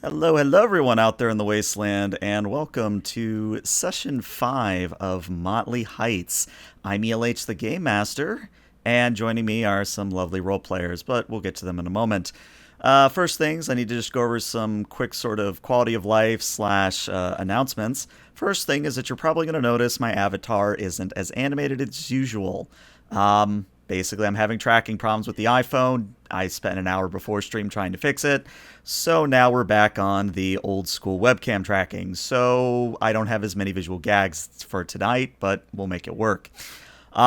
Hello, hello, everyone out there in the wasteland, and welcome to session 5 of Motley Heights. I'm ELH, the Game Master, and joining me are some lovely role players, but we'll get to them in a moment. First things, I need to just go over some quick sort of quality of life slash announcements. First thing is that you're probably going to notice my avatar isn't as animated as usual. Basically, I'm having tracking problems with the iPhone. I spent an hour before stream trying to fix it. So now we're back on the old school webcam tracking. So I don't have as many visual gags for tonight, but we'll make it work. The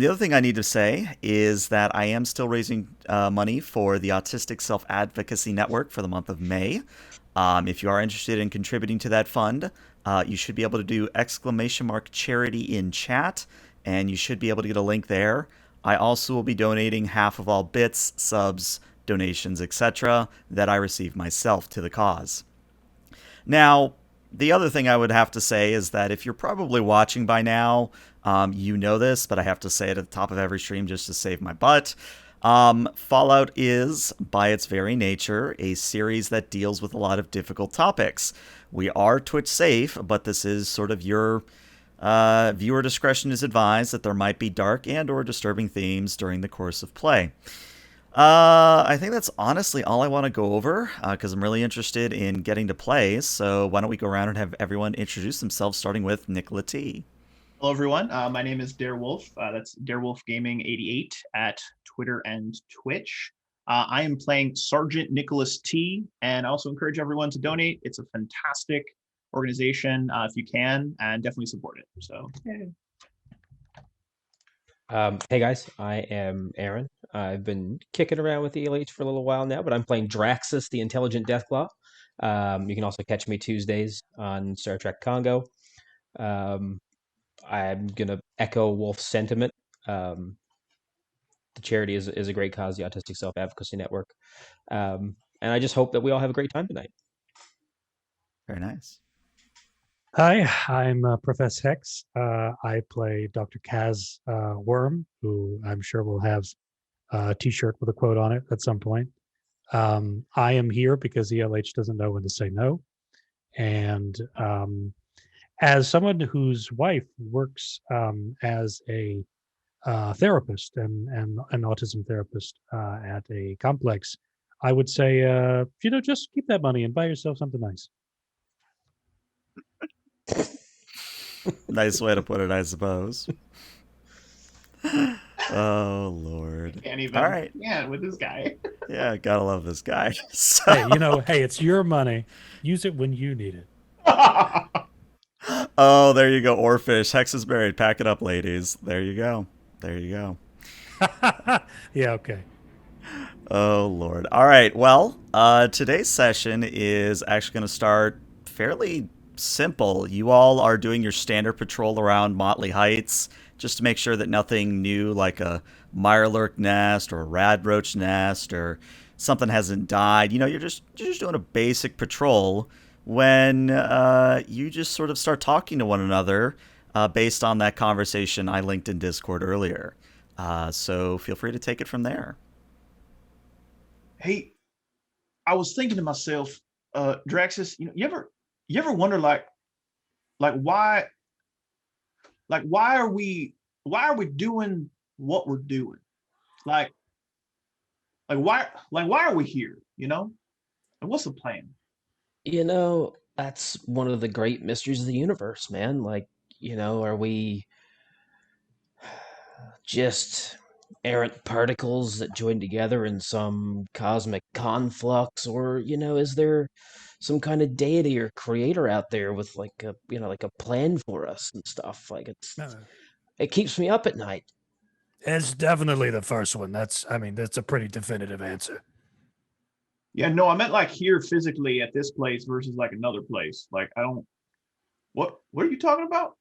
other thing I need to say is that I am still raising money for the Autistic Self Advocacy Network for the month of May. If you are interested in contributing to that fund, you should be able to do !charity in chat, and you should be able to get a link there. I also will be donating half of all bits, subs, donations, etc. that I receive myself to the cause. Now, the other thing I would have to say is that if you're probably watching by now, you know this, but I have to say it at the top of every stream just to save my butt. Fallout is, by its very nature, a series that deals with a lot of difficult topics. We are Twitch safe, but this is sort of your viewer discretion is advised that there might be dark and or disturbing themes during the course of play. I think that's honestly all I want to go over because I'm really interested in getting to play. So why don't we go around and have everyone introduce themselves, starting with Nicola T. Hello, everyone. My name is Darewolf. That's Darewolf Gaming 88 at Twitter and Twitch. I am playing Sergeant Nicholas T, and I also encourage everyone to donate. It's a fantastic organization if you can, and definitely support it. So, yay. Hey guys, I am Aaron. I've been kicking around with ELH for a little while now, but I'm playing Draxas, the Intelligent Deathclaw. You can also catch me Tuesdays on Star Trek Congo. Um, I'm gonna echo Wolf's sentiment. Um, the charity is a great cause, the Autistic Self Advocacy Network, and I just hope that we all have a great time tonight. Very nice. Hi, I'm Professor Hex. I play Dr. Kaz Worm, who I'm sure will have a T-shirt with a quote on it at some point. I am here because ELH doesn't know when to say no, and as someone whose wife works as a therapist and an autism therapist at a complex, I would say just keep that money and buy yourself something nice. Nice way to put it, I suppose. Oh, Lord. Can't even. All right. Yeah, with this guy. Yeah, gotta love this guy. So, Hey, it's your money. Use it when you need it. oh, there you go, Orphish. Hex is married. Pack it up, ladies. There you go. There you go. Yeah, okay. Oh, Lord. All right. Well, today's session is actually going to start fairly simple. You all are doing your standard patrol around Motley Heights just to make sure that nothing new like a Mirelurk nest or a Radroach nest or something hasn't died. You're just doing a basic patrol when you just sort of start talking to one another based on that conversation I linked in Discord earlier. So feel free to take it from there. Hey, I was thinking to myself, Draxus, you ever wonder like why are we doing what we're doing? Like why are we here? Like, what's the plan? That's one of the great mysteries of the universe, man. Are we just errant particles that join together in some cosmic conflux, or is there some kind of deity or creator out there with like a plan for us and stuff? It keeps me up at night. It's definitely the first one. That's a pretty definitive answer. Yeah, no, I meant like here physically at this place versus like another place. Like I don't. What are you talking about?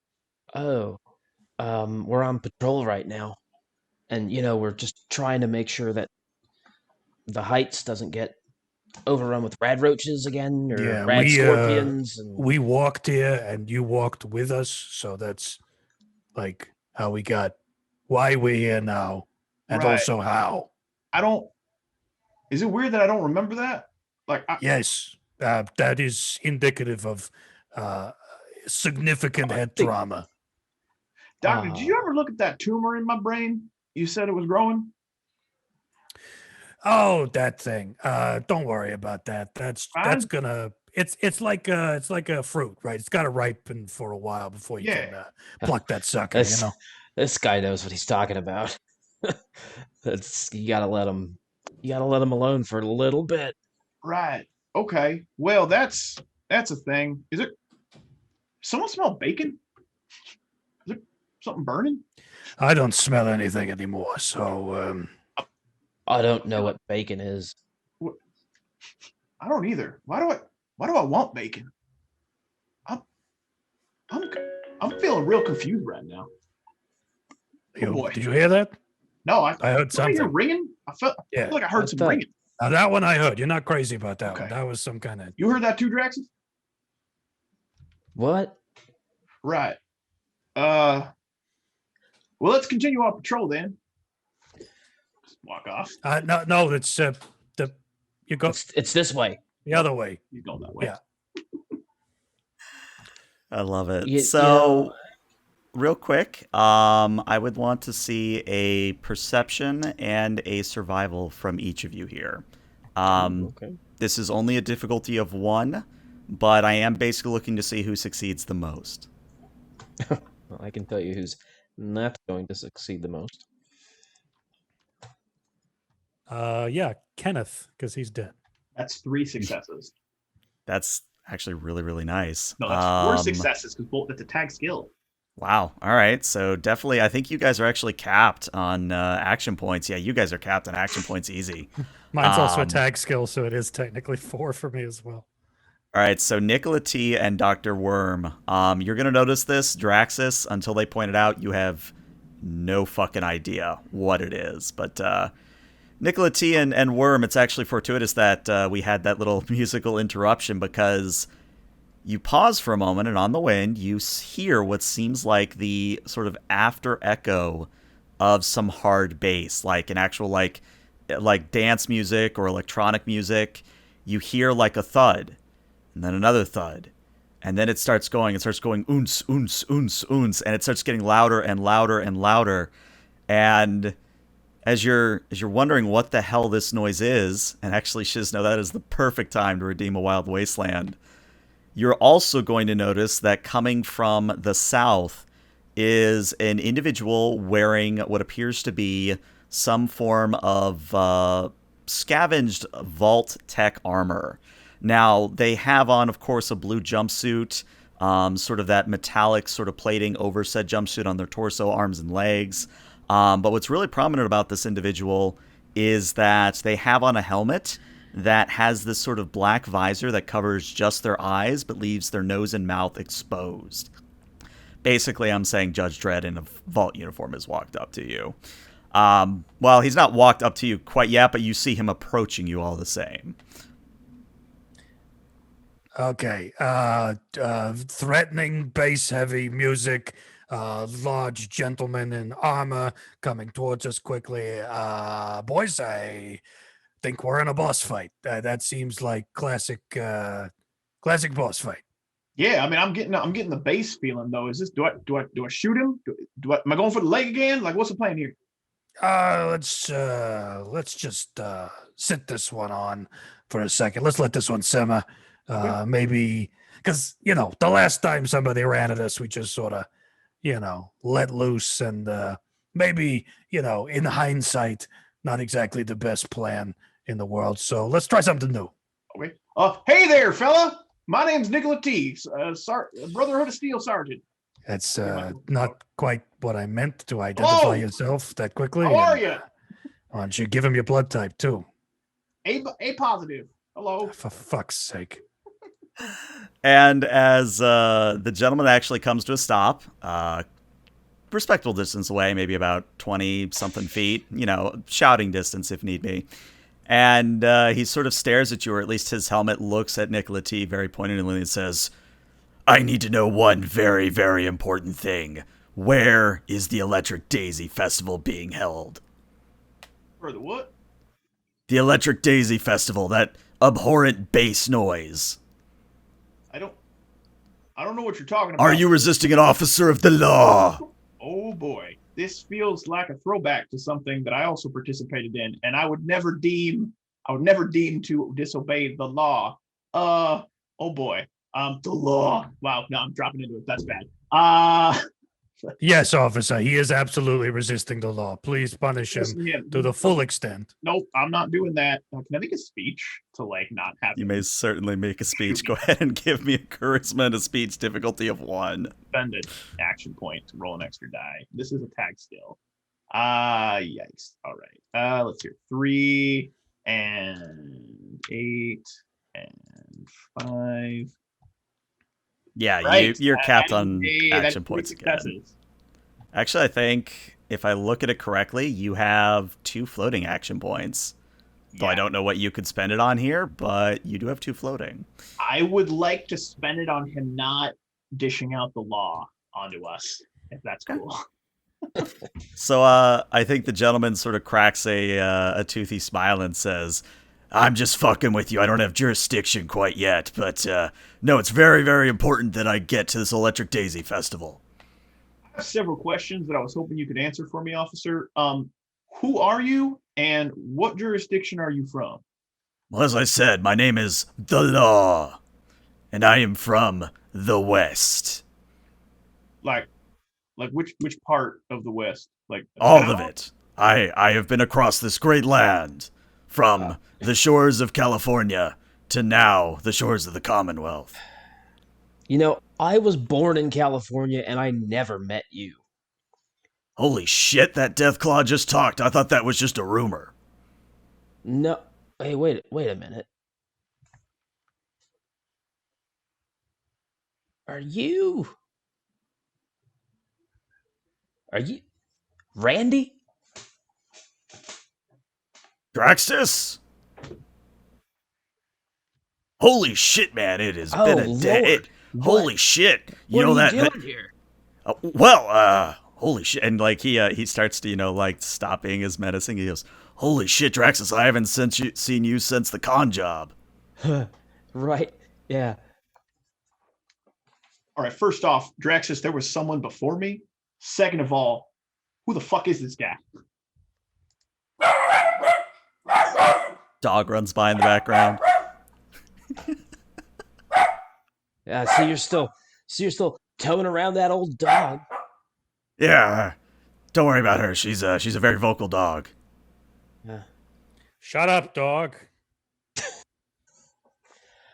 Oh, we're on patrol right now, and we're just trying to make sure that the Heights doesn't get overrun with rad roaches again or Yeah, rad scorpions. we walked here and you walked with us, so that's like how we got why we're here now, and Right. also how. I don't. Is it weird that I don't remember that? Like, Yes, That is indicative of significant head trauma. Doctor, did you ever look at that tumor in my brain? You said it was growing. Oh, that thing. Don't worry about that. That's Fine. gonna. It's like a fruit, right? It's got to ripen for a while before you can pluck that sucker. This, this guy knows what he's talking about. You gotta let him alone for a little bit. Right. Okay. Well, that's a thing. Is it? Someone smell bacon? Is there something burning? I don't smell anything anymore, so I don't know what bacon is. I don't either. Why do I want bacon? I'm feeling real confused right now. Oh boy. Did you hear that? No, I heard something. You're ringing. I feel like I heard some ringing. Now that one I heard. You're not crazy about that one. That was some kind of. You heard that too, Draxas? What? Right. Well, let's continue our patrol then. Just walk off. No, it's you go. It's this way. The other way. You go that way. Yeah. I love it. So, real quick, I would want to see a perception and a survival from each of you here. Okay. This is only a difficulty of 1, but I am basically looking to see who succeeds the most. Well, I can tell you who's not going to succeed the most. Yeah, Kenneth, because he's dead. That's 3 successes. That's actually really, really nice. No, that's 4 successes because that's a tag skill. Wow. All right. So definitely, I think you guys are actually capped on action points. Yeah, you guys are capped on action points easy. Mine's also a tag skill, so it is technically 4 for me as well. All right. So Nicola T and Dr. Worm, you're going to notice this, Draxas, until they point it out, you have no fucking idea what it is. But Nicola T and Worm, it's actually fortuitous that we had that little musical interruption because you pause for a moment, and on the way in, you hear what seems like the sort of after echo of some hard bass, like an actual like dance music or electronic music. You hear like a thud, and then another thud, and then it starts going. It starts going oons, oons, oons, oons, and it starts getting louder and louder and louder. And as you're wondering what the hell this noise is, and actually, Shizno, that is the perfect time to redeem a Wild Wasteland. You're also going to notice that coming from the south is an individual wearing what appears to be some form of scavenged vault tech armor. Now, they have on, of course, a blue jumpsuit, sort of that metallic sort of plating over said jumpsuit on their torso, arms, and legs. But what's really prominent about this individual is that they have on a helmet that has this sort of black visor that covers just their eyes but leaves their nose and mouth exposed. Basically, I'm saying Judge Dredd in a vault uniform has walked up to you. Well, he's not walked up to you quite yet, but you see him approaching you all the same. Okay. Threatening bass-heavy music. Large gentleman in armor coming towards us quickly. Boys, I think we're in a boss fight. That seems like classic boss fight. Yeah, I mean, I'm getting the base feeling though. Is this do I shoot him? Am I going for the leg again? Like, what's the plan here? Let's just sit this one on for a second. Let's let this one simmer. Maybe because the last time somebody ran at us, we just sort of let loose, and maybe in hindsight, not exactly the best plan in the world. So let's try something new. Okay. Hey there, fella. My name's Nicola T. Brotherhood of Steel Sergeant. That's not quite what I meant to identify yourself that quickly. How are you? Why don't you give him your blood type too? A positive. Hello. For fuck's sake. And as the gentleman actually comes to a stop, respectable distance away, maybe about 20-something feet, shouting distance if need be. And he sort of stares at you, or at least his helmet looks at Nicola T very pointedly and says, I need to know one very, very important thing. Where is the Electric Daisy Festival being held? For the what? The Electric Daisy Festival, that abhorrent bass noise. I don't know what you're talking about. Are you resisting an officer of the law? Oh boy, this feels like a throwback to something that I also participated in, and I would never deem to disobey the law. Oh boy, the law. Wow, no, I'm dropping into it. That's bad. Yes, officer, he is absolutely resisting the law. Please punish him to the full extent. Nope, I'm not doing that. Can I make a speech to not have You may certainly make a speech. Go ahead and give me a charisma and a speech difficulty of 1. Spend action point to roll an extra die. This is a tag skill. Yikes. All right. Let's hear 3 and 8 and 5. Yeah, Right. you're capped on action that's points 3 again. successes. Actually, I think if I look at it correctly, you have 2 floating action points. Though I don't know what you could spend it on here, but you do have 2 floating. I would like to spend it on him not dishing out the law onto us, if that's cool. So I think the gentleman sort of cracks a toothy smile and says, I'm just fucking with you. I don't have jurisdiction quite yet, but no, it's very, very important that I get to this Electric Daisy Festival. I have several questions that I was hoping you could answer for me, officer. Who are you, and what jurisdiction are you from? Well, as I said, my name is The Law, and I am from the West. Like which part of the West? All of it. I have been across this great land, from the shores of California to now the shores of the Commonwealth. You know, I was born in California and I never met you. Holy shit, that Deathclaw just talked. I thought that was just a rumor. No. Hey, wait a minute. Are you Randy? Draxas? Holy shit, man, it has been a day. Holy shit. You know that doing here? Holy shit. And he starts to, stop being as menacing. He goes, holy shit, Draxas, I haven't seen you since the con job. Right. Yeah. All right, first off, Draxas, there was someone before me. Second of all, who the fuck is this guy? Dog runs by in the background. Yeah, so you're still towing around that old dog. Yeah, don't worry about her. She's a very vocal dog. Yeah. Shut up, dog.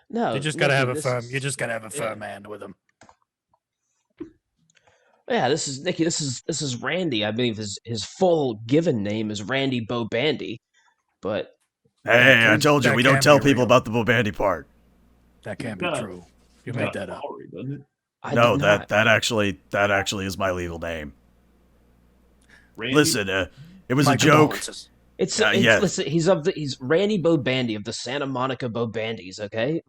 No, You just gotta have a Nicky, firm hand with him. Yeah, this is Nicky. This is Randy. I believe his full given name is Randy Bobandy, but hey, I told you we don't tell people about the Bobandy part. That can't be true. You made that up. No, that actually is my legal name. Randy? Listen, it was a joke. Listen, he's Randy Bobandy of the Santa Monica Bobandys. Okay,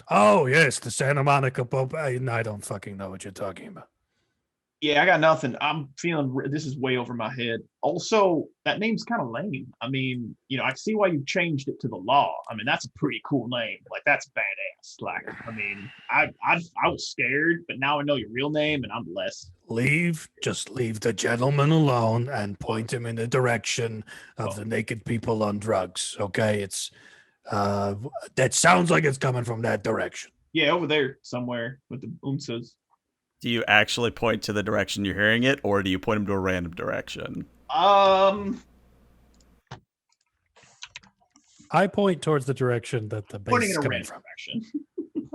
Oh yes, the Santa Monica I don't fucking know what you're talking about. Yeah, I got nothing. I'm feeling this is way over my head. Also, that name's kind of lame. I mean, I see why you changed it to the Law. I mean, that's a pretty cool name. That's badass. I was scared, but now I know your real name, and I'm less. Just leave the gentleman alone and point him in the direction of the naked people on drugs. Okay, it's that sounds like it's coming from that direction. Yeah, over there somewhere with the umsas. Do you actually point to the direction you're hearing it, or do you point him to a random direction? I point towards the direction that the bass is coming from.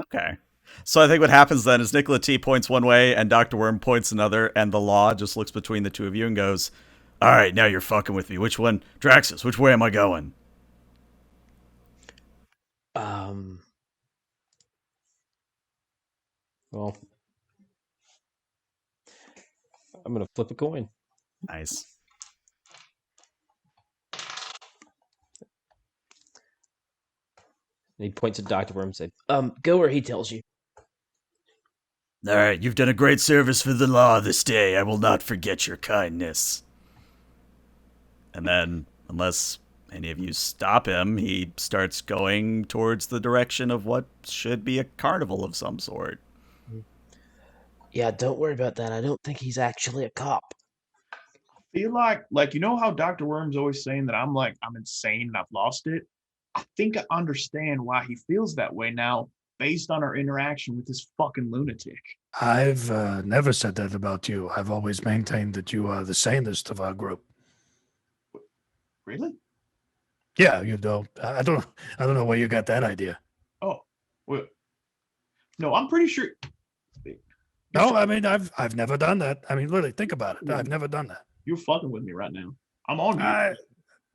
Okay. So I think what happens then is Nicola T points one way and Dr. Worm points another, and the Law just looks between the two of you and goes, all right, now you're fucking with me. Which one? Draxas, which way am I going? Well, I'm going to flip a coin. Nice. And he points at Dr. Worm and says, go where he tells you. All right, you've done a great service for the Law this day. I will not forget your kindness. And then, unless any of you stop him, he starts going towards the direction of what should be a carnival of some sort. Yeah, don't worry about that. I don't think he's actually a cop. Feel like you know how Dr. Worm's always saying that I'm insane and I've lost it. I think I understand why he feels that way now, based on our interaction with this fucking lunatic. I've never said that about you. I've always maintained that you are the sanest of our group. Really? Yeah, you don't. I don't know where you got that idea. Oh, well, no, I'm pretty sure. No, I mean I've never done that. I mean, literally, think about it. I've never done that. You're fucking with me right now. I'm on you.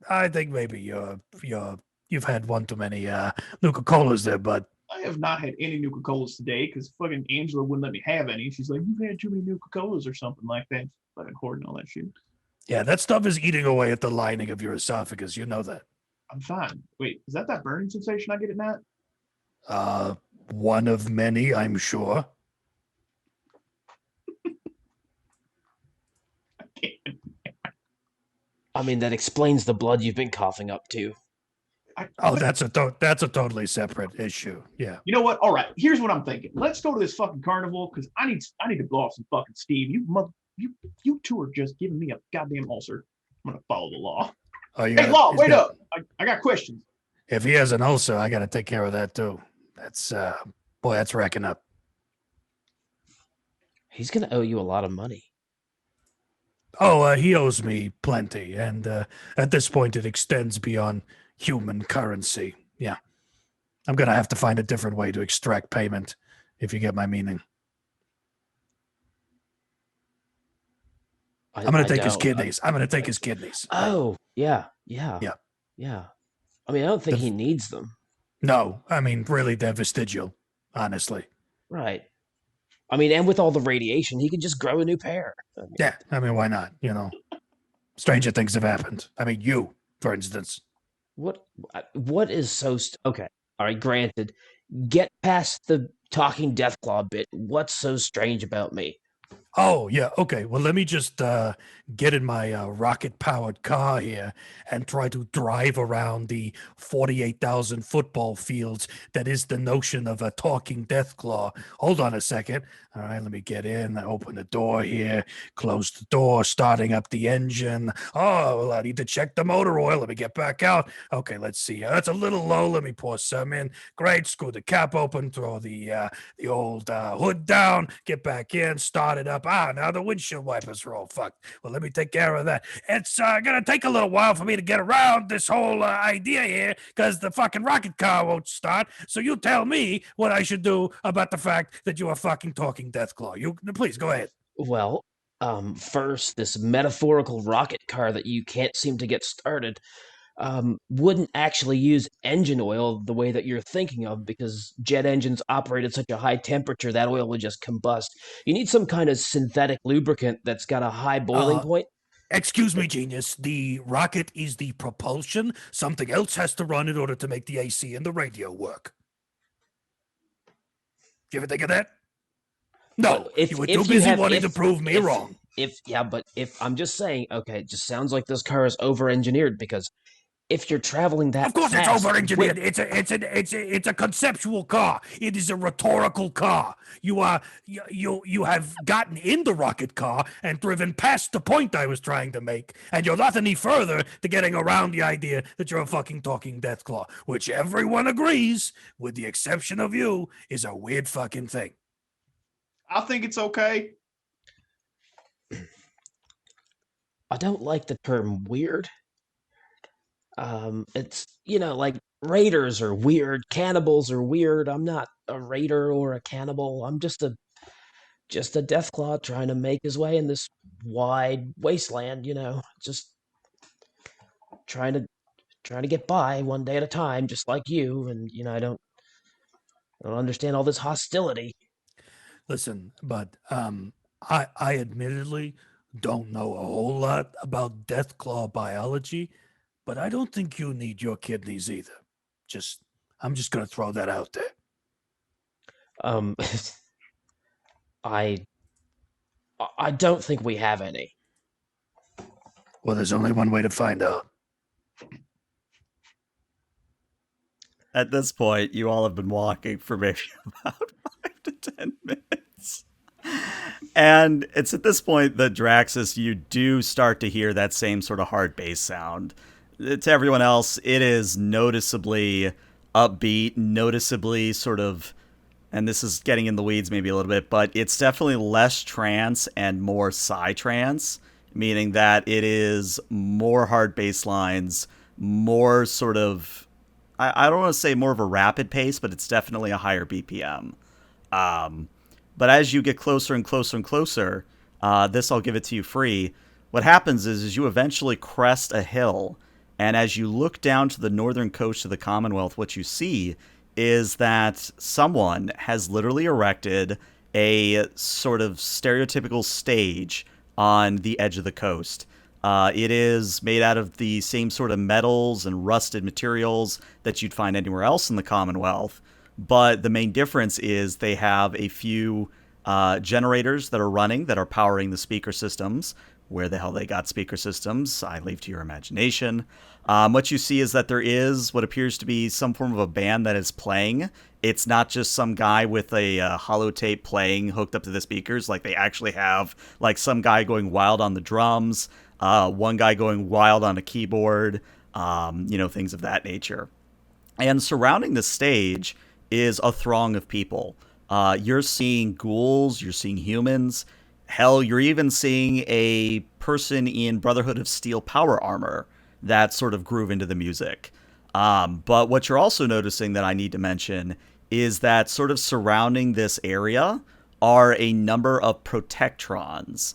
I think maybe you've had one too many Nuka-Colas there, bud. I have not had any Nuka-Colas today because fucking Angela wouldn't let me have any. She's like, you've had too many Nuka-Colas or something like that. Fucking hoarding all that shit. Yeah, that stuff is eating away at the lining of your esophagus. You know that. I'm fine. Wait, is that burning sensation I get at night? One of many, I'm sure. I can't. I mean, that explains the blood you've been coughing up too. That's a totally separate issue. Yeah. You know what? All right. Here's what I'm thinking. Let's go to this fucking carnival because I need to blow off some fucking steam. You two are just giving me a goddamn ulcer. I'm gonna follow the law. Oh, Hey, law, wait up! I got questions. If he has an ulcer, I got to take care of that too. That's that's racking up. He's gonna owe you a lot of money. Oh, he owes me plenty, and at this point, it extends beyond human currency. Yeah, I'm gonna have to find a different way to extract payment, if you get my meaning. I'm gonna take his kidneys. I'm gonna take his kidneys. Oh, yeah. I mean, I don't think he needs them. No, I mean, really, they're vestigial, honestly. Right. I mean, and with all the radiation, he could just grow a new pair. Yeah, I mean, why not? You know, stranger things have happened. I mean, you, for instance. What is so... Okay, all right, granted. Get past the talking Deathclaw bit. What's so strange about me? Oh, yeah, okay. Well, let me just get in my rocket-powered car here and try to drive around the 48,000 football fields that is the notion of a talking Deathclaw. Hold on a second. All right, let me get in. I open the door here, close the door, starting up the engine. Oh, well, I need to check the motor oil. Let me get back out. Okay, let's see. That's a little low. Let me pour some in. Great. Screw the cap open, throw the old hood down, get back in, start it up. Now the windshield wipers are all fucked. Well, let me take care of that. It's going to take a little while for me to get around this whole idea here because the fucking rocket car won't start. So you tell me what I should do about the fact that you are fucking talking Deathclaw. You please go ahead. Well, first, this metaphorical rocket car that you can't seem to get started wouldn't actually use engine oil the way that you're thinking of because jet engines operate at such a high temperature that oil would just combust. You need some kind of synthetic lubricant that's got a high boiling point. Excuse me, genius. The rocket is the propulsion. Something else has to run in order to make the AC and the radio work. Did you ever think of that? No, you were too busy wanting to prove me wrong. If I'm just saying, okay, it just sounds like this car is over-engineered because if you're traveling that of course fast, it's over-engineered. It's a conceptual car. It is a rhetorical car. You have gotten in the rocket car and driven past the point I was trying to make, and you're not any further to getting around the idea that you're a fucking talking Deathclaw, which everyone agrees, with the exception of you, is a weird fucking thing. I think it's okay. I don't like the term weird. It's, like raiders are weird, cannibals are weird. I'm not a raider or a cannibal. I'm just a Deathclaw trying to make his way in this wide wasteland, just trying to get by one day at a time, just like you. And, I don't understand all this hostility. Listen, but I admittedly don't know a whole lot about Deathclaw biology, but I don't think you need your kidneys either. I'm just gonna throw that out there. I don't think we have any. Well, there's only one way to find out. At this point, you all have been walking for maybe about 5 to 10 minutes. And it's at this point that Draxus, you do start to hear that same sort of hard bass sound. To everyone else, it is noticeably upbeat, noticeably sort of, and this is getting in the weeds maybe a little bit, but it's definitely less trance and more psytrance, meaning that it is more hard bass lines, more sort of, I don't want to say more of a rapid pace, but it's definitely a higher BPM. But as you get closer and closer and closer, this I'll give it to you free. What happens is you eventually crest a hill, and as you look down to the northern coast of the Commonwealth, what you see is that someone has literally erected a sort of stereotypical stage on the edge of the coast. It is made out of the same sort of metals and rusted materials that you'd find anywhere else in the Commonwealth. But the main difference is they have a few generators that are running, that are powering the speaker systems. Where the hell they got speaker systems, I leave to your imagination. What you see is that there is what appears to be some form of a band that is playing. It's not just some guy with a holotape playing hooked up to the speakers. Like, they actually have like some guy going wild on the drums, one guy going wild on a keyboard, things of that nature. And surrounding the stage is a throng of people. You're seeing ghouls, you're seeing humans. Hell, you're even seeing a person in Brotherhood of Steel power armor that sort of groove into the music. But what you're also noticing that I need to mention is that sort of surrounding this area are a number of Protectrons.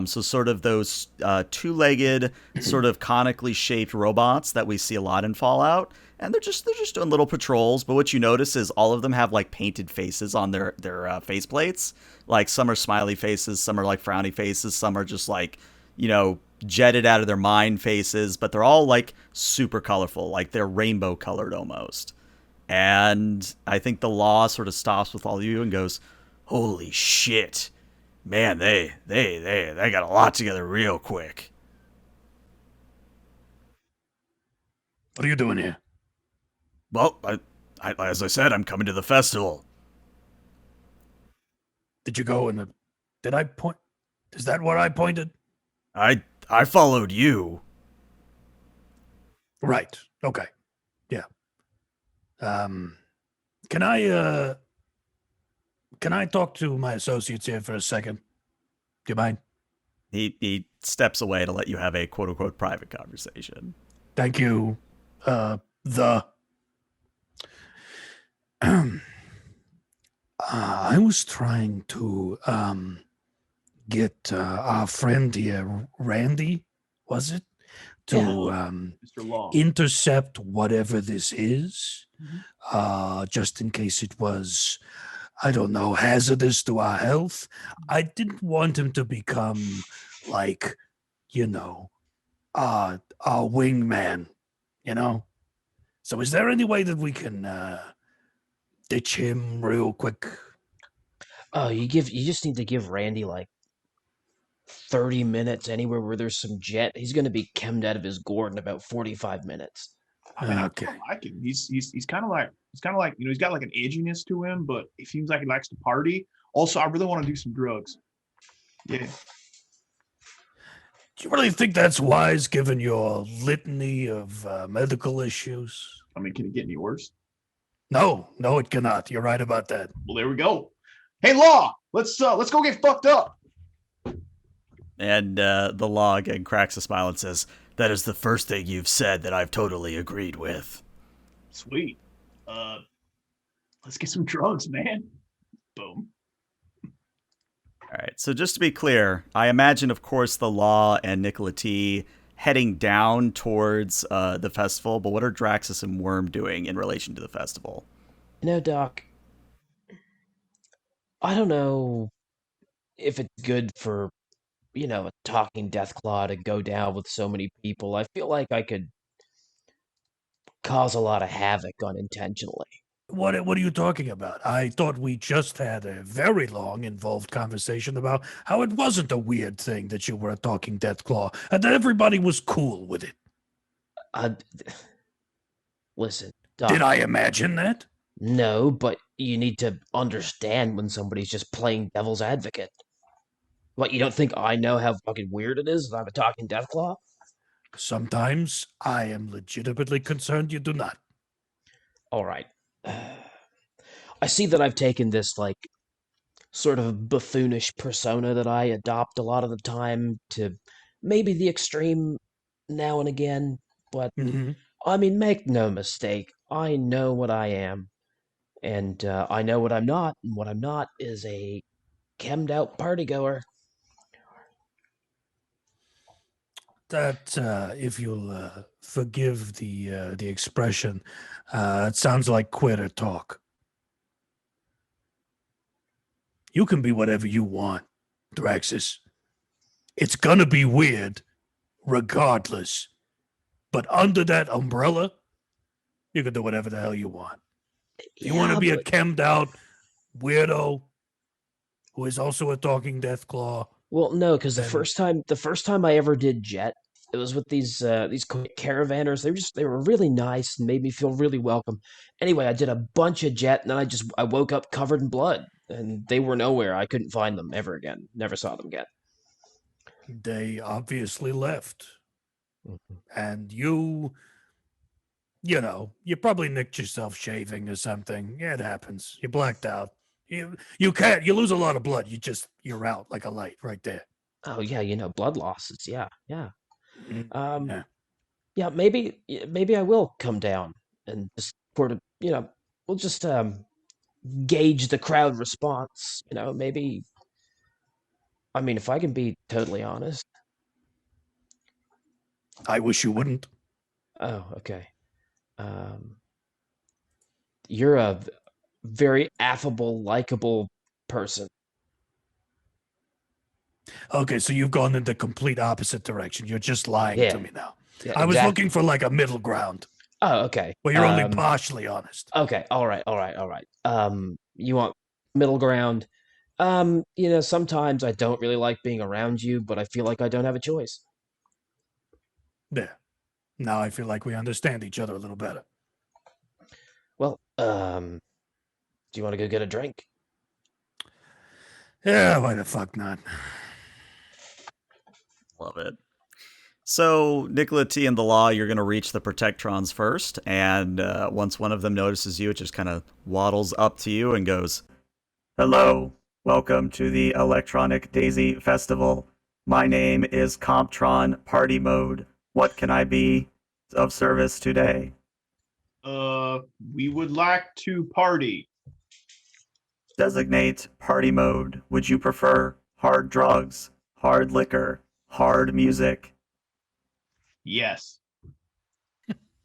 So sort of those two-legged, sort of conically shaped robots that we see a lot in Fallout. And they're just doing little patrols. But what you notice is all of them have like painted faces on their face plates. Like, some are smiley faces, some are like frowny faces, some are just like, jetted out of their mind faces. But they're all like super colorful, like they're rainbow colored almost. And I think the law sort of stops with all of you and goes, "Holy shit, man! They got a lot together real quick." What are you doing here? Well, I as I said, I'm coming to the festival. Did you go in the... Did I point... Is that where I pointed? I followed you. Right. Okay. Yeah. Can I talk to my associates here for a second? Do you mind? He steps away to let you have a quote-unquote private conversation. Thank you. I was trying to get our friend here, Randy, was it? To Mr. Law. intercept whatever this is, just in case it was, I don't know, hazardous to our health. I didn't want him to become like, our wingman, So is there any way that we can ditch him real quick? Oh, you just need to give Randy like 30 minutes anywhere where there's some jet. He's going to be chemmed out of his gourd in about 45 minutes. I mean, Okay. I like him. He's kind of like he's got like an edginess to him, but he seems like he likes to party. Also, I really want to do some drugs. Yeah. Do you really think that's wise, given your litany of medical issues? I mean, can it get any worse? No, it cannot. You're right about that. Well, there we go. Hey, Law, let's go get fucked up. And the Law again cracks a smile and says, "That is the first thing you've said that I've totally agreed with." Sweet. Let's get some drugs, man. Boom. All right, so just to be clear, I imagine, of course, the Law and Nicola T heading down towards the festival, but what are Draxas and Worm doing in relation to the festival? Doc, I don't know if it's good for, a talking Deathclaw to go down with so many people. I feel like I could cause a lot of havoc unintentionally. What are you talking about? I thought we just had a very long, involved conversation about how it wasn't a weird thing that you were a talking Deathclaw, and that everybody was cool with it. Listen, Did I imagine that? No, but you need to understand when somebody's just playing devil's advocate. What, you don't think I know how fucking weird it is if I'm a talking Deathclaw? Sometimes I am legitimately concerned you do not. All right. I see that I've taken this, like, sort of buffoonish persona that I adopt a lot of the time to maybe the extreme now and again, but Mm-hmm. I mean, make no mistake, I know what I am, and I know what I'm not, and what I'm not is a chemmed out partygoer. That, if you'll forgive the expression, it sounds like quitter talk. You can be whatever you want, Draxas. It's gonna be weird, regardless. But under that umbrella, you can do whatever the hell you want. If you want to be a chemmed out weirdo who is also a talking Deathclaw. Well, no, because then- the first time I ever did Jet, it was with these caravanners. They were really nice and made me feel really welcome. Anyway, I did a bunch of Jet, and then I woke up covered in blood, and they were nowhere. I couldn't find them ever again. Never saw them again. They obviously left. Mhm. And you probably nicked yourself shaving or something. Yeah, it happens. You blacked out. You lose a lot of blood. You're out like a light right there. Oh yeah, blood losses. Yeah, yeah. Yeah. Yeah. Maybe I will come down and just sort of, we'll just gauge the crowd response. Maybe. I mean, if I can be totally honest. I wish you wouldn't. Oh, okay. You're a very affable, likable person. Okay, so you've gone in the complete opposite direction. You're just lying Yeah. to me now. Yeah, I was exactly. looking for like a middle ground. Oh, okay. Well, you're only partially honest. Okay, all right. You want middle ground? Sometimes I don't really like being around you, but I feel like I don't have a choice. There. Now I feel like we understand each other a little better. Well, do you want to go get a drink? Yeah, why the fuck not? Love it. So, Nicola T and the Law, you're going to reach the Protectrons first, and once one of them notices you, it just kind of waddles up to you and goes, "Hello, welcome to the Electronic Daisy Festival. My name is Comptron Party Mode. What can I be of service today?" We would like to party. Designate party mode. Would you prefer hard drugs, hard liquor, hard music? Yes.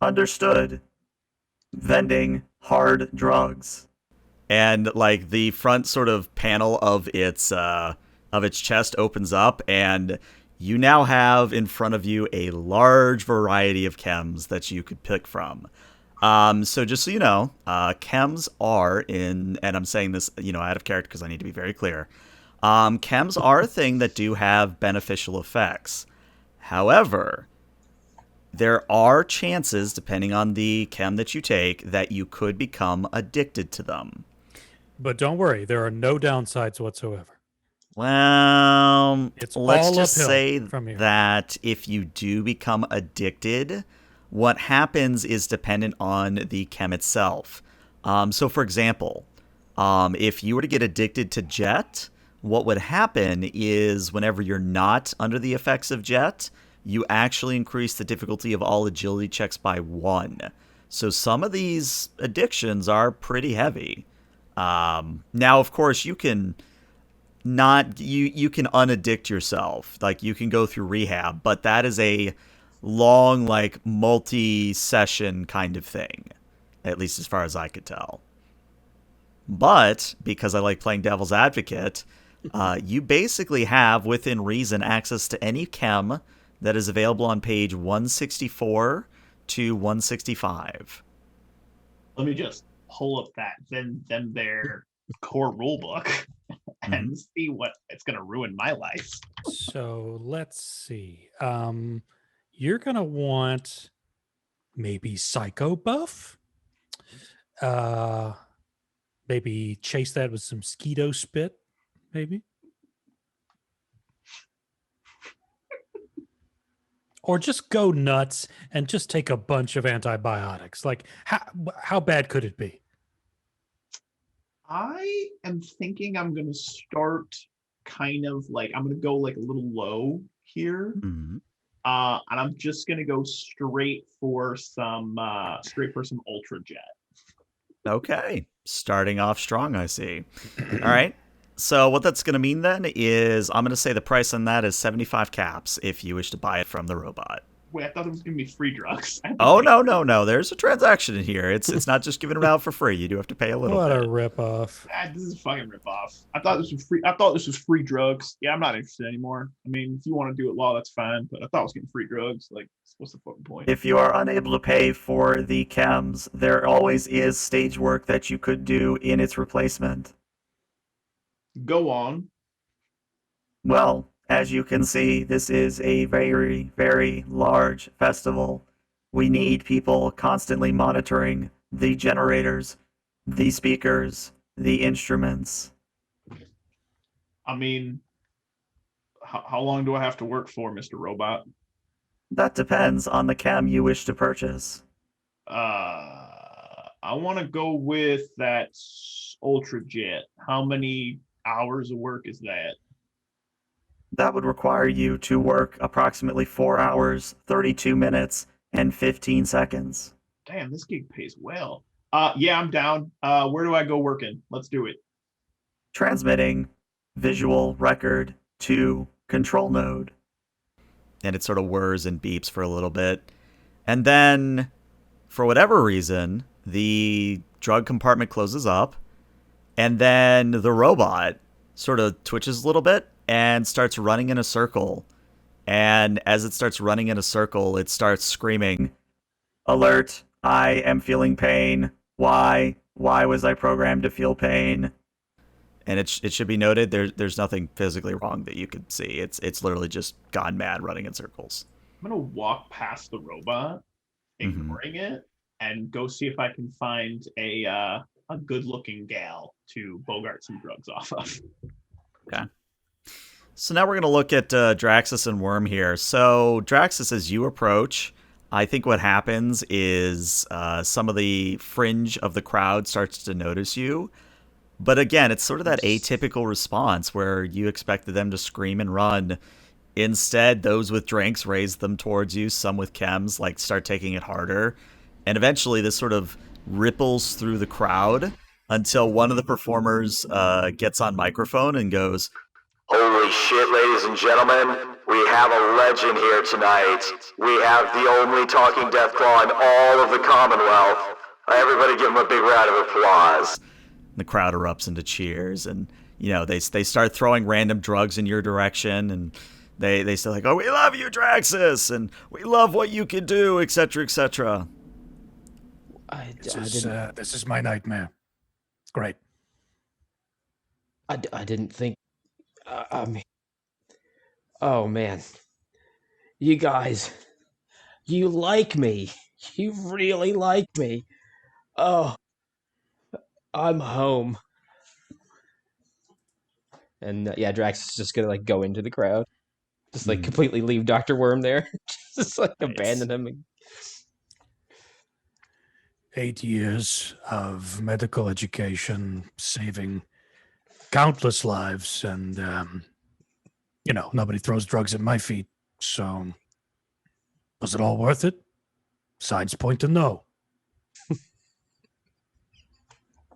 Understood. Vending hard drugs. And like the front sort of panel of its chest opens up, and you now have in front of you a large variety of chems that you could pick from. So just so you know, chems are and I'm saying this, out of character because I need to be very clear. Chems are a thing that do have beneficial effects. However, there are chances, depending on the chem that you take, that you could become addicted to them. But don't worry, there are no downsides whatsoever. Well, It's let's all just uphill say from here. that if you do become addicted, what happens is dependent on the chem itself. So, for example, if you were to get addicted to Jet, what would happen is whenever you're not under the effects of Jet, you actually increase the difficulty of all agility checks by 1. So some of these addictions are pretty heavy. Now, of course, you can you can unaddict yourself. Like, you can go through rehab, but that is a long, like, multi-session kind of thing, at least as far as I could tell. But because I like playing devil's advocate, you basically have, within reason, access to any chem that is available on page 164 to 165. Let me just pull up their core rulebook and see what it's going to ruin my life. So let's see. You're going to want maybe Psycho Buff? Maybe chase that with some Skeeto spit, maybe. Or just go nuts and just take a bunch of antibiotics. Like, how bad could it be? I am thinking I'm going to start kind of like, I'm going to go like a little low here. Mm-hmm. And I'm just going to go straight for some Ultra Jet. Okay. Starting off strong, I see. All right. So what that's going to mean then is I'm going to say the price on that is 75 caps if you wish to buy it from the robot. Wait, I thought it was going to be free drugs. Oh, no. There's a transaction in here. It's not just giving it out for free. You do have to pay a little What bit. a ripoff. This is a fucking ripoff. I thought this was free. I thought this was free drugs. Yeah, I'm not interested anymore. I mean, if you want to do it law, that's fine. But I thought I was getting free drugs. Like, what's the fucking point? If you are unable to pay for the chems, there always is stage work that you could do in its replacement. Go on. Well, as you can see, this is a very, very large festival. We need people constantly monitoring the generators, the speakers, the instruments. I mean, how long do I have to work for, Mr. Robot? That depends on the chem you wish to purchase. I want to go with that Ultra Jet. How many hours of work is that? That would require you to work approximately 4 hours, 32 minutes, and 15 seconds. Damn, this gig pays well. Yeah, I'm down. Where do I go working? Let's do it. Transmitting visual record to control node. And it sort of whirs and beeps for a little bit. And then, for whatever reason, the drug compartment closes up. And then the robot sort of twitches a little bit and starts running in a circle. And as it starts running in a circle, it starts screaming, "Alert, I am feeling pain. Why? Why was I programmed to feel pain?" And it should be noted, there's nothing physically wrong that you could see. It's literally just gone mad running in circles. I'm going to walk past the robot, ignoring it, and go see if I can find a good-looking gal to bogart some drugs off of. Okay. So now we're going to look at Draxas and Worm here. So Draxas, as you approach, I think what happens is some of the fringe of the crowd starts to notice you. But again, it's sort of that atypical response where you expected them to scream and run. Instead, those with drinks raise them towards you. Some with chems like start taking it harder. And eventually this sort of ripples through the crowd until one of the performers gets on microphone and goes, "Holy shit, ladies and gentlemen, we have a legend here tonight. We have the only talking Deathclaw in all of the Commonwealth. Everybody give him a big round of applause." The crowd erupts into cheers, and they start throwing random drugs in your direction, and they say like, "Oh, we love you, Draxas, and we love what you can do, etc., etc." This is my nightmare. It's great. I didn't think. I mean, oh man, you guys, you like me. You really like me. Oh, I'm home. And yeah, Drax is just gonna go into the crowd, just completely leave Dr. Worm there, just abandon him. 8 years of medical education, saving countless lives, and nobody throws drugs at my feet. So, was it all worth it? Signs point to no.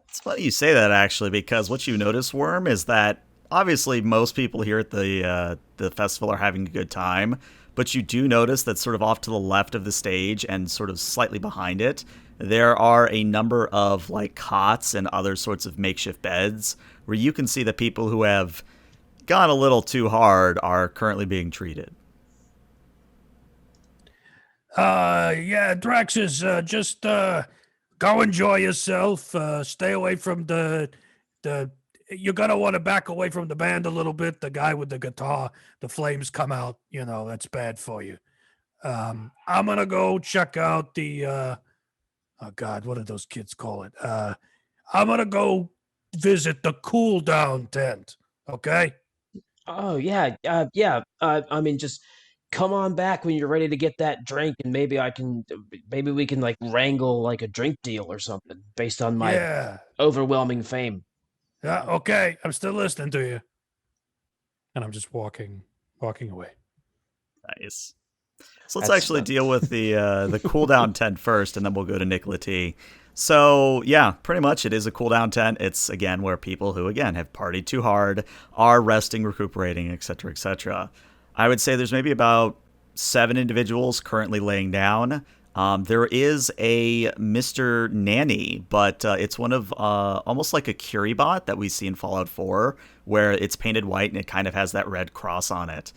It's funny you say that, actually, because what you notice, Worm, is that obviously most people here at the festival are having a good time, but you do notice that sort of off to the left of the stage and sort of slightly behind it, there are a number of cots and other sorts of makeshift beds where you can see the people who have gone a little too hard are currently being treated. Yeah, Draxus, just go enjoy yourself. Stay away from the. You're gonna want to back away from the band a little bit. The guy with the guitar, the flames come out. That's bad for you. I'm gonna go check out the oh God, what did those kids call it? I'm gonna go visit the cool down tent. Okay. Oh yeah, yeah. I mean, just come on back when you're ready to get that drink, and maybe we can like wrangle like a drink deal or something based on my Yeah. overwhelming fame. Yeah. Okay. I'm still listening to you. And I'm just walking away. Nice. So let's That's actually not- deal with the cooldown tent first, and then we'll go to Nicola T. So yeah, pretty much it is a cooldown tent. It's again where people who again have partied too hard are resting, recuperating, etc., etc. I would say there's maybe about 7 individuals currently laying down. There is a Mr. Nanny, but it's one of almost like a Curibot that we see in Fallout 4, where it's painted white and it kind of has that red cross on it.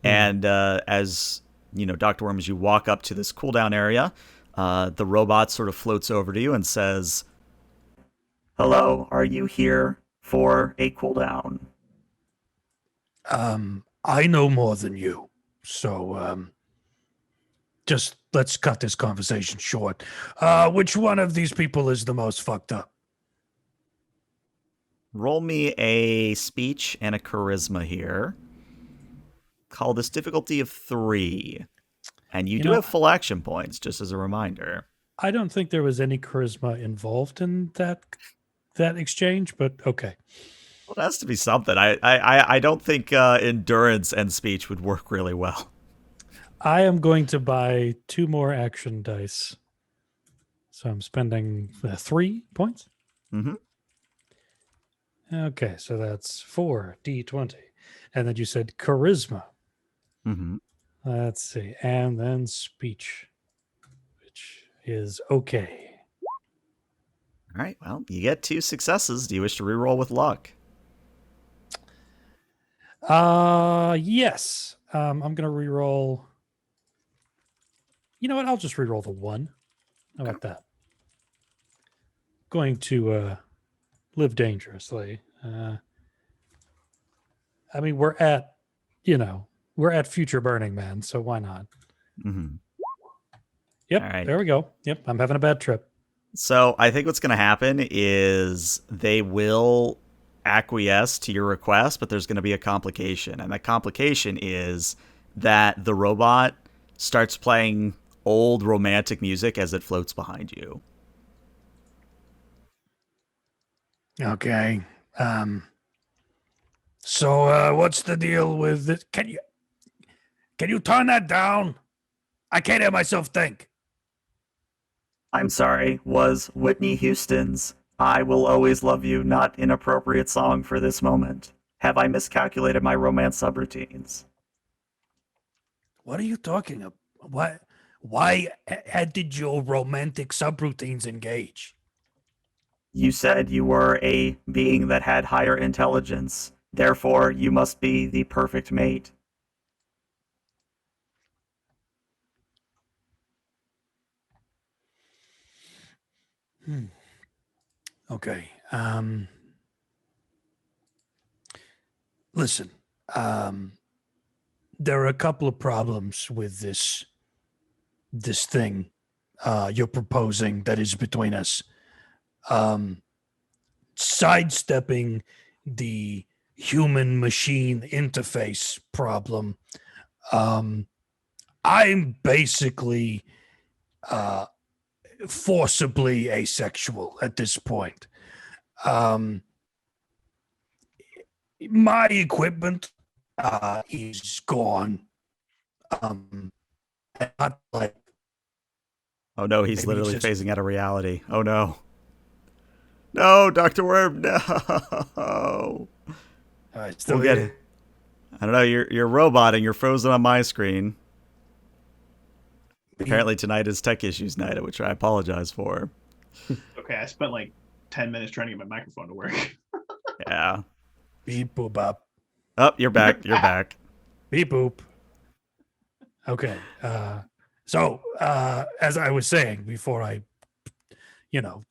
And as you know, Dr. Worm, as you walk up to this cooldown area, the robot sort of floats over to you and says, "Hello, are you here for a cooldown?" I know more than you. So just let's cut this conversation short. Which one of these people is the most fucked up? Roll me a speech and a charisma here. Call this difficulty of 3. And you do know, have full action points, just as a reminder. I don't think there was any charisma involved in that exchange, but okay. Well, it has to be something. I don't think endurance and speech would work really well. I am going to buy 2 more action dice. So I'm spending 3 points. Mm-hmm. Okay, so that's 4 D20. And then you said charisma. Mm-hmm. Let's see. And then speech, which is okay. All right, well, you get 2 successes. Do you wish to reroll with luck? Yes. I'm going to reroll. You know what? I'll just reroll the 1. How about that? Going to live dangerously. I mean, we're at future Burning Man, so why not? Mm-hmm. Yep, All right. There we go. Yep, I'm having a bad trip. So I think what's going to happen is they will acquiesce to your request, but there's going to be a complication. And that complication is that the robot starts playing old romantic music as it floats behind you. Okay. So what's the deal with this? Can you turn that down? I can't hear myself think. I'm sorry, was Whitney Houston's "I Will Always Love You" not inappropriate song for this moment? Have I miscalculated my romance subroutines? What are you talking about? Why did your romantic subroutines engage? You said you were a being that had higher intelligence. Therefore, you must be the perfect mate. Okay. Listen. There are a couple of problems with this thing you're proposing that is between us. Sidestepping the human machine interface problem. I'm basically forcibly asexual at this point. My equipment is gone. Not like Oh no, he's Maybe literally just- phasing out of reality. Oh no. No, Dr. Worm, no. still We'll get here. it. I don't know, you're a robot and you're frozen on my screen. Apparently tonight is tech issues night, which I apologize for. Okay, I spent like 10 minutes trying to get my microphone to work. Yeah. Beep boop bop. Oh, you're back. You're back. Beep boop. Okay. So as I was saying before I,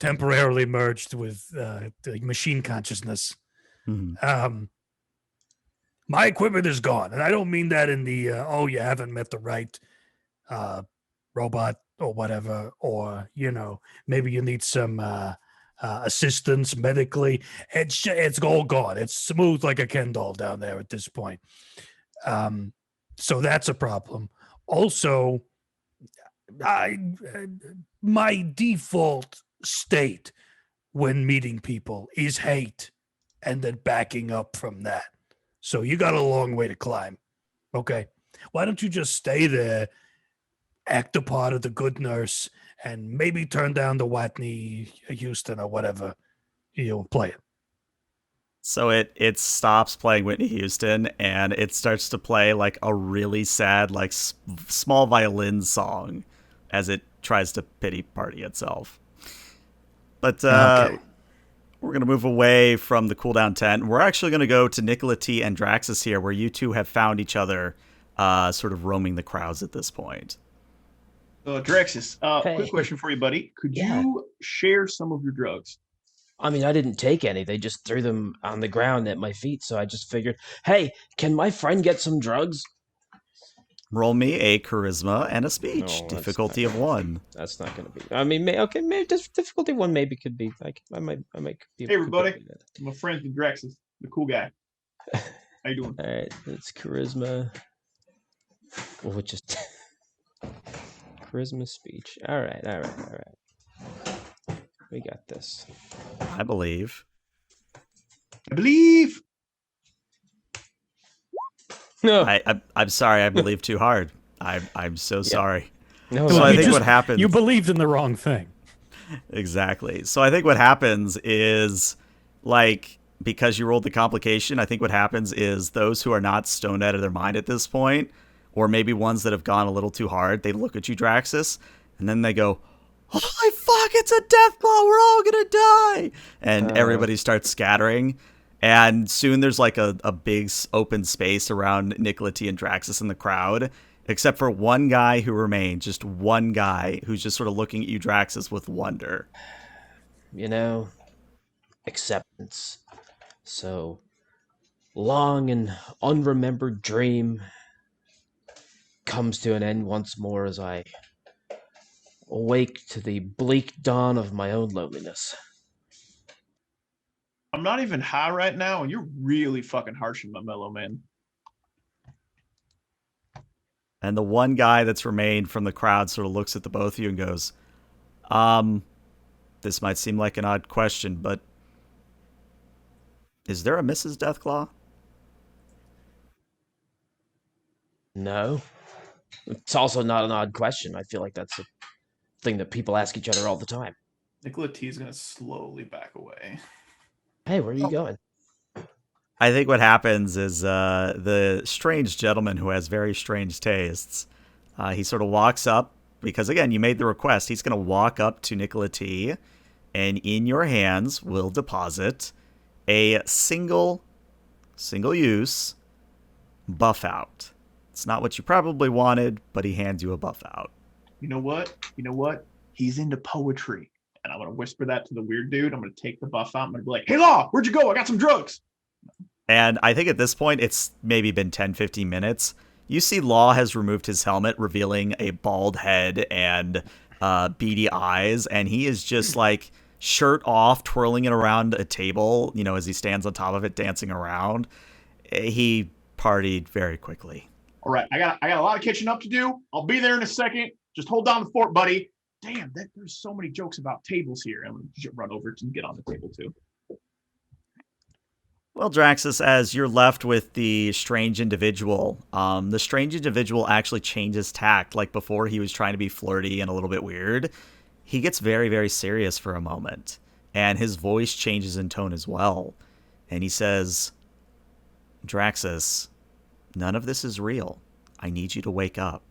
temporarily merged with the machine consciousness, Mhm. my equipment is gone. And I don't mean that in the, you haven't met the right robot or whatever, or maybe you need some assistance medically. It's all gone. It's smooth like a Ken doll down there at this point. So that's a problem. Also, my default state when meeting people is hate and then backing up from that. So you got a long way to climb. Okay. Why don't you just stay there, act the part of the good nurse, and maybe turn down the Whitney Houston or whatever you'll play it. So it stops playing Whitney Houston and it starts to play like a really sad, like small violin song as it tries to pity party itself. But Okay. we're going to move away from the cooldown tent. We're actually going to go to Nicola T and Draxas here, where you two have found each other sort of roaming the crowds at this point. Draxas, Hey. quick question for you, buddy. Could Yeah. you share some of your drugs? I mean, I didn't take any. They just threw them on the ground at my feet, so I just figured, hey, can my friend get some drugs? Roll me a charisma and a No, speech. that's Difficulty not of 1. That's not going to be. I mean, okay, maybe difficulty 1 maybe could be. I might be. Hey, everybody. I'm friends with Draxas, the cool guy. How you doing? All right, it's charisma. Which is charisma speech. All right. We got this. I believe. I believe. No, I'm sorry. I believe too hard. I'm so sorry. no. So Well, I you think just- what happens. You believed in the wrong thing. Exactly. So I think what happens is, like, because you rolled the complication, I think what happens is those who are not stoned out of their mind at this point, or maybe ones that have gone a little too hard, they look at you, Draxas, and then they go, holy fuck, it's a Deathclaw, we're all gonna die! And everybody starts scattering, and soon there's like a big open space around Nicola T and Draxas in the crowd, except for one guy who remained, just one guy who's just sort of looking at you, Draxas, with wonder. Acceptance. So, long and unremembered dream comes to an end once more as I awake to the bleak dawn of my own loneliness. I'm not even high right now, and you're really fucking harsh on my mellow, man. And the one guy that's remained from the crowd sort of looks at the both of you and goes, this might seem like an odd question, but is there a Mrs. Deathclaw? No. It's also not an odd question. I feel like that's a thing that people ask each other all the time. Nicola T is gonna slowly back away. Hey, where are you going? I think what happens is the strange gentleman who has very strange tastes, he sort of walks up, because again, you made the request. He's going to walk up to Nicola T, and in your hands will deposit a single-use buff out. It's not what you probably wanted, but he hands you a buff out. You know what? He's into poetry. And I'm going to whisper that to the weird dude. I'm going to take the buff out. I'm going to be like, hey, Law, where'd you go? I got some drugs. And I think at this point, it's maybe been 10, 15 minutes. You see Law has removed his helmet, revealing a bald head and beady eyes. And he is just like shirt off, twirling it around a table, as he stands on top of it, dancing around. He partied very quickly. All right. I got a lot of catching up to do. I'll be there in a second. Just hold down the fort, buddy. Damn, there's so many jokes about tables here. I'm going to run over and get on the table, too. Well, Draxas, as you're left with the strange individual, the strange individual actually changes tact. Like before, he was trying to be flirty and a little bit weird. He gets very, very serious for a moment, and his voice changes in tone as well. And he says, Draxas, none of this is real. I need you to wake up.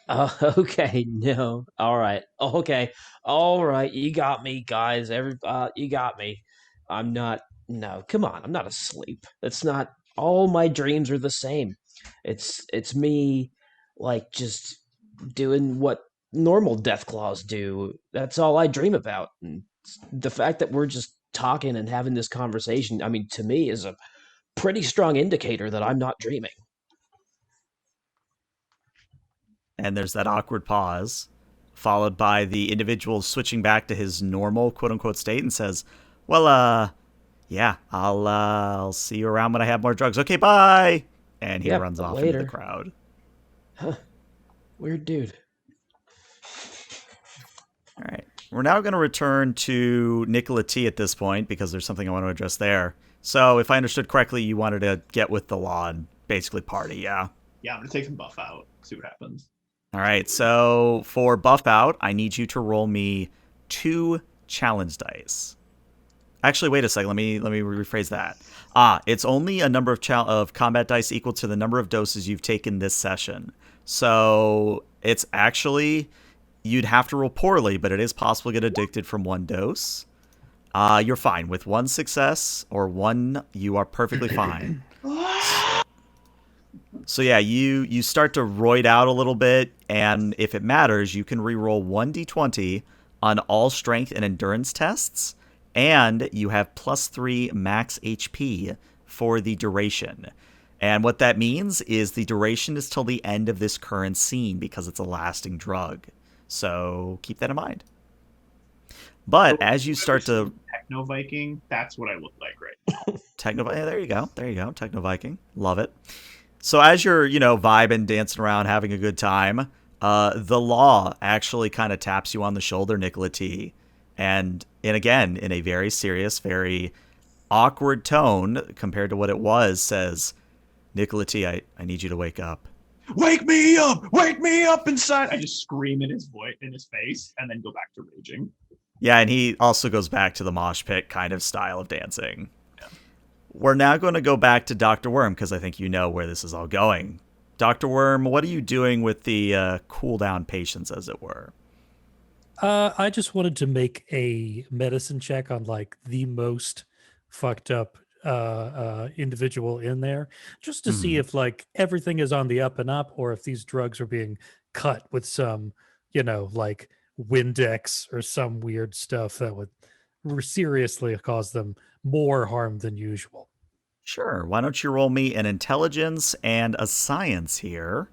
Okay, no. All right. Okay. All right. You got me, guys. You got me. I'm not. No, come on. I'm not asleep. It's not. All my dreams are the same. It's me, like, just doing what normal Deathclaws do. That's all I dream about. And the fact that we're just talking and having this conversation, I mean, to me, is a pretty strong indicator that I'm not dreaming. And there's that awkward pause, followed by the individual switching back to his normal quote-unquote state and says, well, yeah, I'll see you around when I have more drugs. Okay, bye! And he Yep, runs off later. into the crowd. Weird dude. All right. We're now going to return to Nicola T at this point because there's something I want to address there. So if I understood correctly, you wanted to get with the law and basically party, yeah? Yeah, I'm gonna take some buff out. See what happens. All right. So for buff out, I need you to roll me 2 challenge dice. Actually, wait a second. Let me rephrase that. It's only a number of combat dice equal to the number of doses you've taken this session. So it's actually, you'd have to roll poorly, but it is possible to get addicted from 1 dose. You're fine. With 1 success or 1, you are perfectly fine. So yeah, you start to roid out a little bit, and if it matters, you can reroll 1d20 on all strength and endurance tests, and you have +3 max HP for the duration. And what that means is the duration is till the end of this current scene because it's a lasting drug. So keep that in mind. But as you start to... Techno Viking, that's what I look like right now. There you go. Techno Viking. Love it. So as you're, vibing, dancing around, having a good time, the law actually kind of taps you on the shoulder, Nicola T. And again, in a very serious, very awkward tone compared to what it was, says, Nicola T, I need you to wake up. Wake me up! Wake me up inside! I just scream in his voice, in his face, and then go back to raging. Yeah, and he also goes back to the mosh pit kind of style of dancing. Yeah. We're now going to go back to Dr. Worm, because I think you know where this is all going. Dr. Worm, what are you doing with the cool-down patients, as it were? I just wanted to make a medicine check on the most fucked up individual in there, just to see if everything is on the up and up, or if these drugs are being cut with some, Windex or some weird stuff that would seriously cause them more harm than usual. Sure. Why don't you roll me an intelligence and a science here?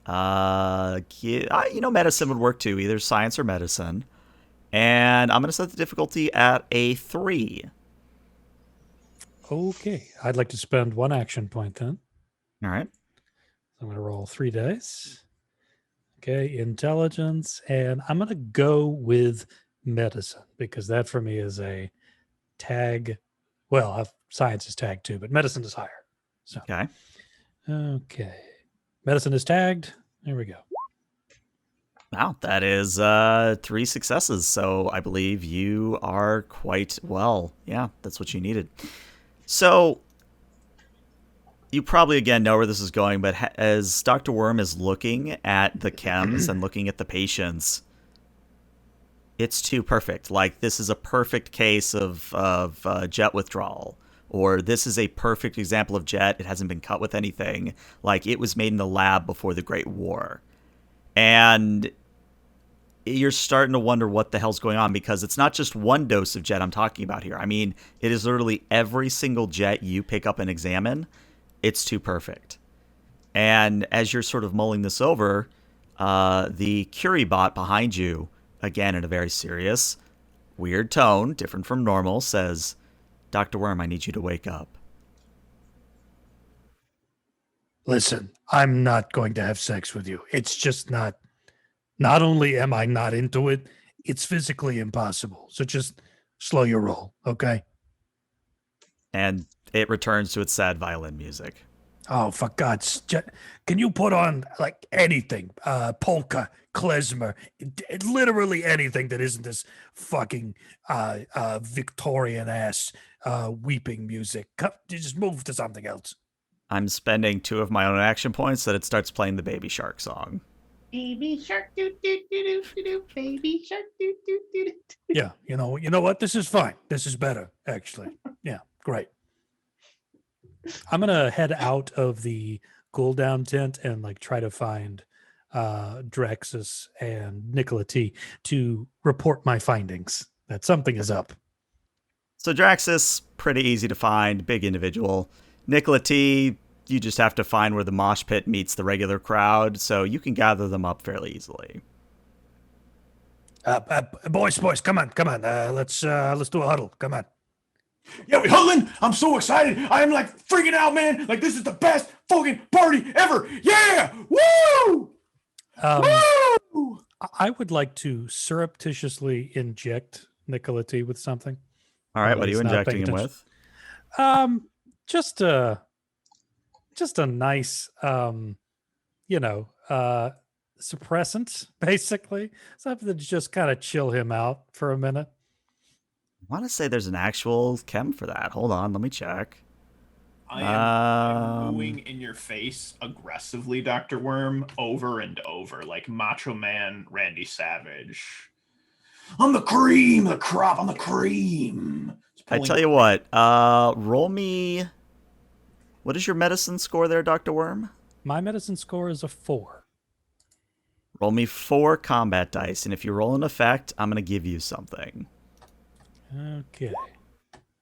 Medicine would work too, either science or medicine. And I'm going to set the difficulty at a 3. Okay. I'd like to spend 1 action point then. All right. I'm going to roll 3 dice. Okay, intelligence, and I'm going to go with medicine because that for me is a tag. Well, science is tagged too, but medicine is higher. So Okay. Medicine is tagged. There we go. Wow, that is 3 successes. So I believe you are quite well. Yeah, that's what you needed. So you probably, again, know where this is going, but as Dr. Worm is looking at the chems and looking at the patients, it's too perfect. This is a perfect case of jet withdrawal, or this is a perfect example of jet. It hasn't been cut with anything. It was made in the lab before the Great War. And you're starting to wonder what the hell's going on, because it's not just 1 dose of jet I'm talking about here. I mean, it is literally every single jet you pick up and examine. It's too perfect. And as you're sort of mulling this over, the Curie bot behind you, again in a very serious, weird tone, different from normal, says, Dr. Worm, I need you to wake up. Listen, I'm not going to have sex with you. It's just not only am I not into it, it's physically impossible. So just slow your roll, okay? And it returns to its sad violin music. Oh, for God's sake. Can you put on anything? Polka, klezmer, literally anything that isn't this fucking Victorian ass weeping music. Just move to something else. I'm spending 2 of my own action points that it starts playing the Baby Shark song. Baby shark, do do do do do do. Baby shark, do do do do. Yeah, you know what? This is fine. This is better, actually. Yeah, great. I'm gonna head out of the cool down tent and try to find Draxas and Nicola T to report my findings that something is up. So Draxas, pretty easy to find, big individual. Nicola T, you just have to find where the mosh pit meets the regular crowd, so you can gather them up fairly easily. Boys, come on. Let's do a huddle. Come on. Yeah, we huddling. I'm so excited. I'm like freaking out, man. Like this is the best fucking party ever. Yeah! Woo! Woo! I would like to surreptitiously inject Nicola T with something. All right, what are you injecting him with? Just a nice, suppressant, basically. Something to just kind of chill him out for a minute. I want to say there's an actual chem for that. Hold on, let me check. I am booing in your face aggressively, Dr. Worm, over and over, like Macho Man Randy Savage. I'm the cream, the crop, I'm the cream. I tell you what, roll me... What is your medicine score there, Dr. Worm? My medicine score is a 4. Roll me 4 combat dice, and if you roll an effect, I'm going to give you something. Okay.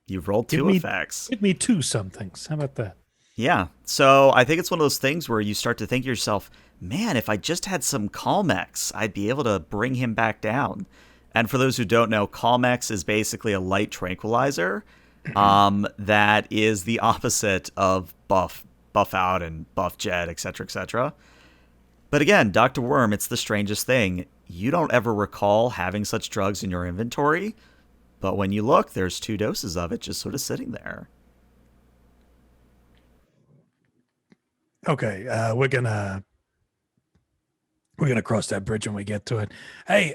You've rolled 2 effects. Give me 2 somethings. How about that? Yeah. So I think it's one of those things where you start to think to yourself, man, if I just had some Calmex, I'd be able to bring him back down. And for those who don't know, Calmex is basically a light tranquilizer that is the opposite of buff out and buff jet, etc., etc. But again, Dr. Worm, it's the strangest thing. You don't ever recall having such drugs in your inventory, but when you look, there's 2 doses of it just sort of sitting there. Okay, we're gonna cross that bridge when we get to it. Hey,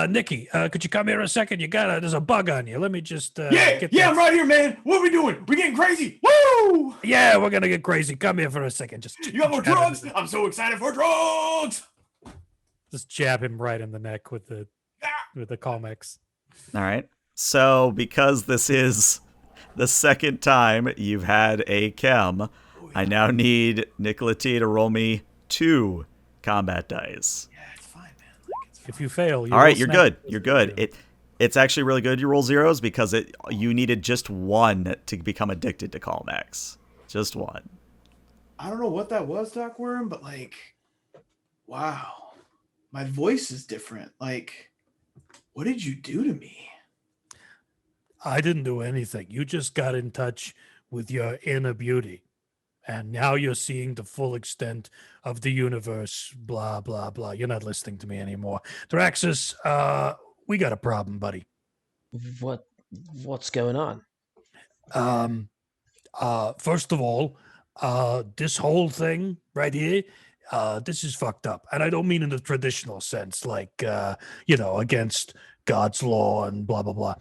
Nikki, could you come here a second? There's a bug on you. Let me just I'm right here, man. What are we doing? We getting crazy. Woo! Yeah, we're gonna get crazy. Come here for a second. You got more drugs? I'm so excited for drugs. Just jab him right in the neck with the Calmex. All right. So because this is the second time you've had a chem, I now need Nicola T to roll me 2 combat dice. Yeah, it's fine, man. If you fail, all right, you're good. You're good. It's actually really good you roll 0s because you needed just 1 to become addicted to Calmex. Just 1. I don't know what that was, Doc Worm, but wow, my voice is different. What did you do to me? I didn't do anything. You just got in touch with your inner beauty. And now you're seeing the full extent of the universe, blah, blah, blah. You're not listening to me anymore. Draxas, we got a problem, buddy. What's going on? First of all, this whole thing right here, this is fucked up. And I don't mean in the traditional sense, against God's law and blah, blah, blah.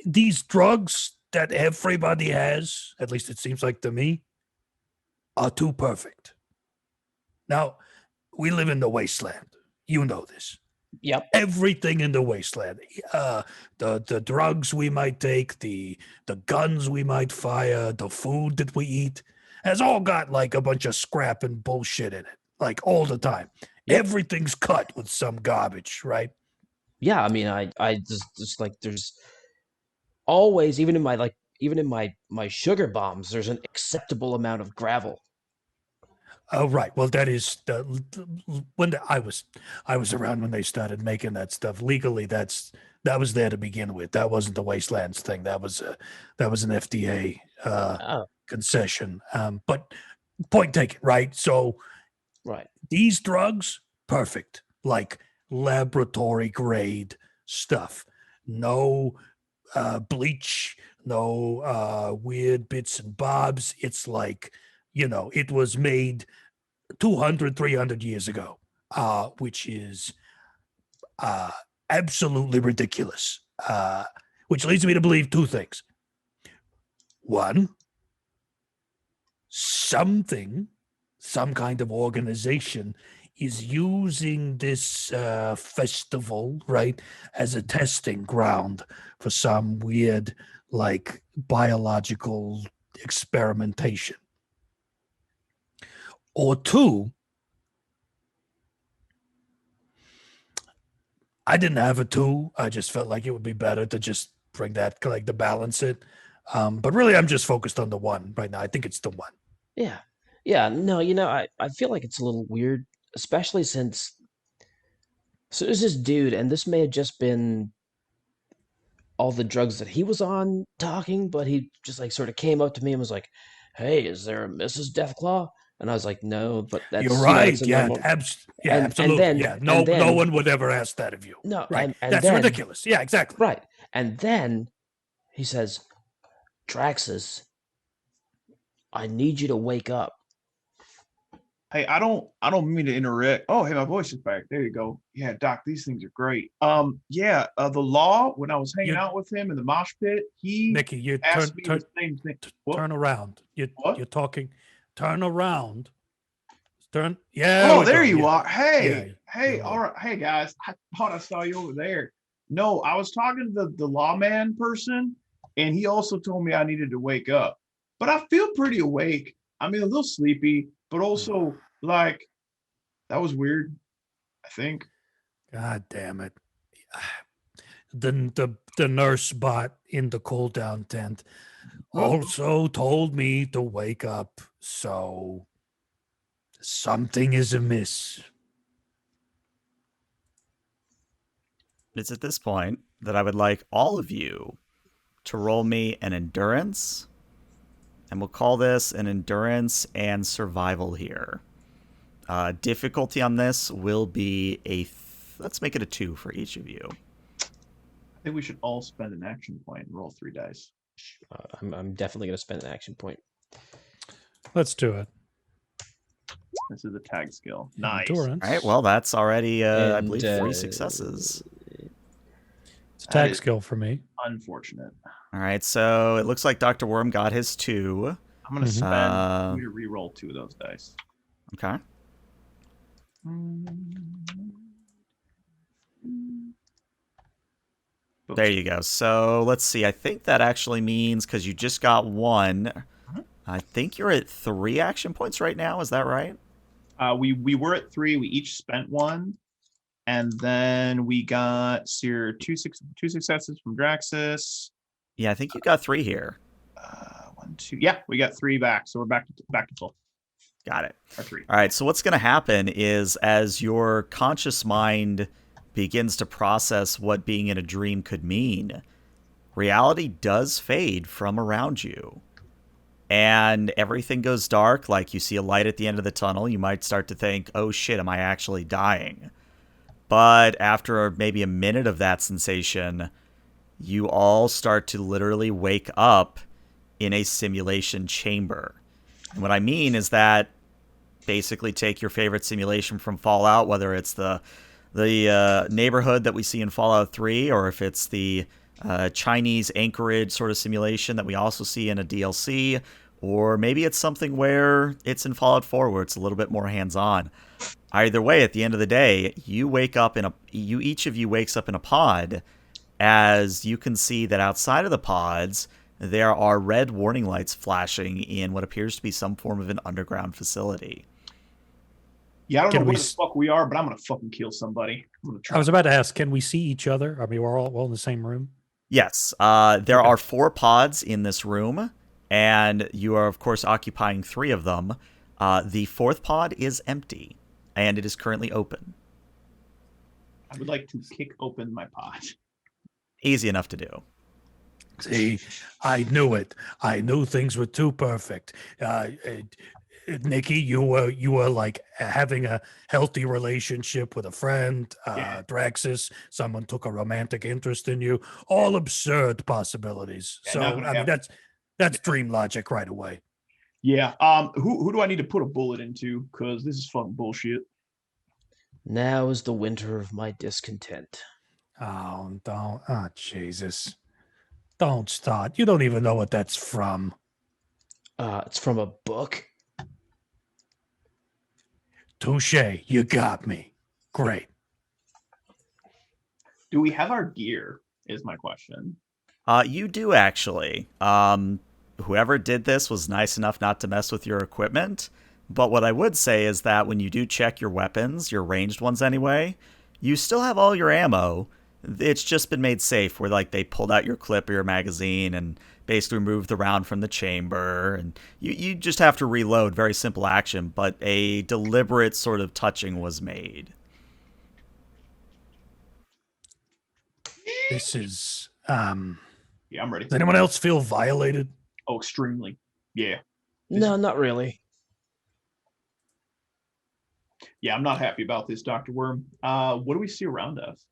These drugs that everybody has, at least it seems like to me, are too perfect. Now, we live in the wasteland. You know this. Yep. Everything in the wasteland. The drugs we might take, the guns we might fire, the food that we eat, has all got a bunch of scrap and bullshit in it, all the time. Yep. Everything's cut with some garbage, right? Yeah, I mean, I just there's always, even in my sugar bombs, there's an acceptable amount of gravel. Oh, right. Well, that is when I was around when they started making that stuff legally. That was there to begin with. That wasn't the Wastelands thing. That was an FDA concession. But point taken, right? So, right, these drugs, perfect, laboratory grade stuff. No bleach, no weird bits and bobs. It's it was made 200, 300 years ago, which is absolutely ridiculous, which leads me to believe 2 things. 1, some kind of organization is using this festival, right, as a testing ground for some weird, biological experimentation. Or 2, I didn't have a 2. I just felt like it would be better to just bring that, to balance it. But really, I'm just focused on the one right now. I think it's the one. Yeah. Yeah, no, I feel like it's a little weird, especially since so there's this dude, and this may have just been all the drugs that he was on talking, but he just like sort of came up to me and was like, "Hey, is there a Mrs. Deathclaw?" And I was like, "No, but that's You're it's right. a Yeah, normal." absolutely. Then Yeah, and no then one would ever ask that of you. no, Right. and That's then ridiculous. Yeah, exactly. right, and then he says, "Draxas, I need you to wake up." Hey, I don't mean to interrupt. Oh, hey, my voice is back. There you go. Yeah, Doc, these things are great. The law, when I was hanging out with him in the mosh pit, he Nikki, you asked me the same thing. What? turn around. You're talking. Turn around. Turn. Oh, Yeah. there you Yeah. are. Hey, Yeah, hey, you're all right. right. Hey guys, I thought I saw you over there. No, I was talking to the lawman person, and he also told me I needed to wake up. But I feel pretty awake. I mean, a little sleepy, but also like that was weird, I think. God damn it. The nurse bot in the cool down tent also told me to wake up, so something is amiss. It's at this point that I would like all of you to roll me an endurance, and we'll call this an endurance and survival here. Difficulty on this will be let's make it a 2 for each of you. I think we should all spend an action point and roll 3 dice. I'm definitely going to spend an action point. Let's do it. This is a tag skill. Nice. Endurance. All right, well, that's already, I And, believe, 3 successes. It's a tag is- skill for me. Unfortunate. All right, so it looks like Dr. Worm got his 2. I'm gonna spend. Uh, I'm gonna re-roll 2 of those dice. Okay. There you go. So let's see. I think that actually means, because you just got 1, I think you're at 3 action points right now. Is that right? We were at 3. We each spent 1, and then we got two successes from Draxas. Yeah, I think you got 3 here. 1, 2. Yeah, we got 3 back, so we're back to full. Got it. Or 3. All right, so what's going to happen is, as your conscious mind begins to process what being in a dream could mean, reality does fade from around you. And everything goes dark, like you see a light at the end of the tunnel. You might start to think, oh shit, am I actually dying? But after maybe a minute of that sensation, you all start to literally wake up in a simulation chamber. And what I mean is that basically take your favorite simulation from Fallout, whether it's the neighborhood that we see in Fallout 3, or if it's the Chinese Anchorage sort of simulation that we also see in a DLC, or maybe it's something where it's in Fallout 4 where it's a little bit more hands-on. Either way, at the end of the day, each of you wakes up in a pod, as you can see that outside of the pods, there are red warning lights flashing in what appears to be some form of an underground facility. Yeah, I don't Can know we where the fuck we are, but I'm gonna fucking kill somebody. I'm gonna try. I was about to ask, can we see each other? I mean, we're all in the same room. Yes, there are 4 pods in this room, and you are, of course, occupying 3 of them. The 4th pod is empty, and it is currently open. I would like to kick open my pod. Easy enough to do. See, I knew it. I knew things were too perfect. Nikki, you were like having a healthy relationship with a friend. Yeah. Draxas, someone took a romantic interest in you. All absurd possibilities. Yeah, So not gonna I mean, happen. that's dream logic right away. Yeah. Who do I need to put a bullet into? Because this is fucking bullshit. Now is the winter of my discontent. Oh, don't. Oh, Jesus. Don't start. You don't even know what that's from. It's from a book. Touche. You got me. Great. Do we have our gear? Is my question. You do, actually. Whoever did this was nice enough not to mess with your equipment. But what I would say is that when you do check your weapons, your ranged ones anyway, you still have all your ammo. it's just been made safe where like they pulled out your clip or your magazine and basically removed the round from the chamber, and you just have to reload. Very simple action, but a deliberate sort of touching was made. This is Yeah, I'm ready. Does anyone else feel violated? Oh, extremely. Yeah. No, not really. Yeah, I'm not happy about this, Dr. Worm. What do we see around us?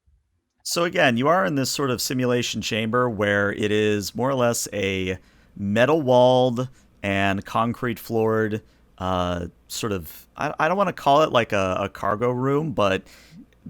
So again, you are in this sort of simulation chamber where it is more or less a metal-walled and concrete-floored sort of, I don't want to call it like a cargo room, but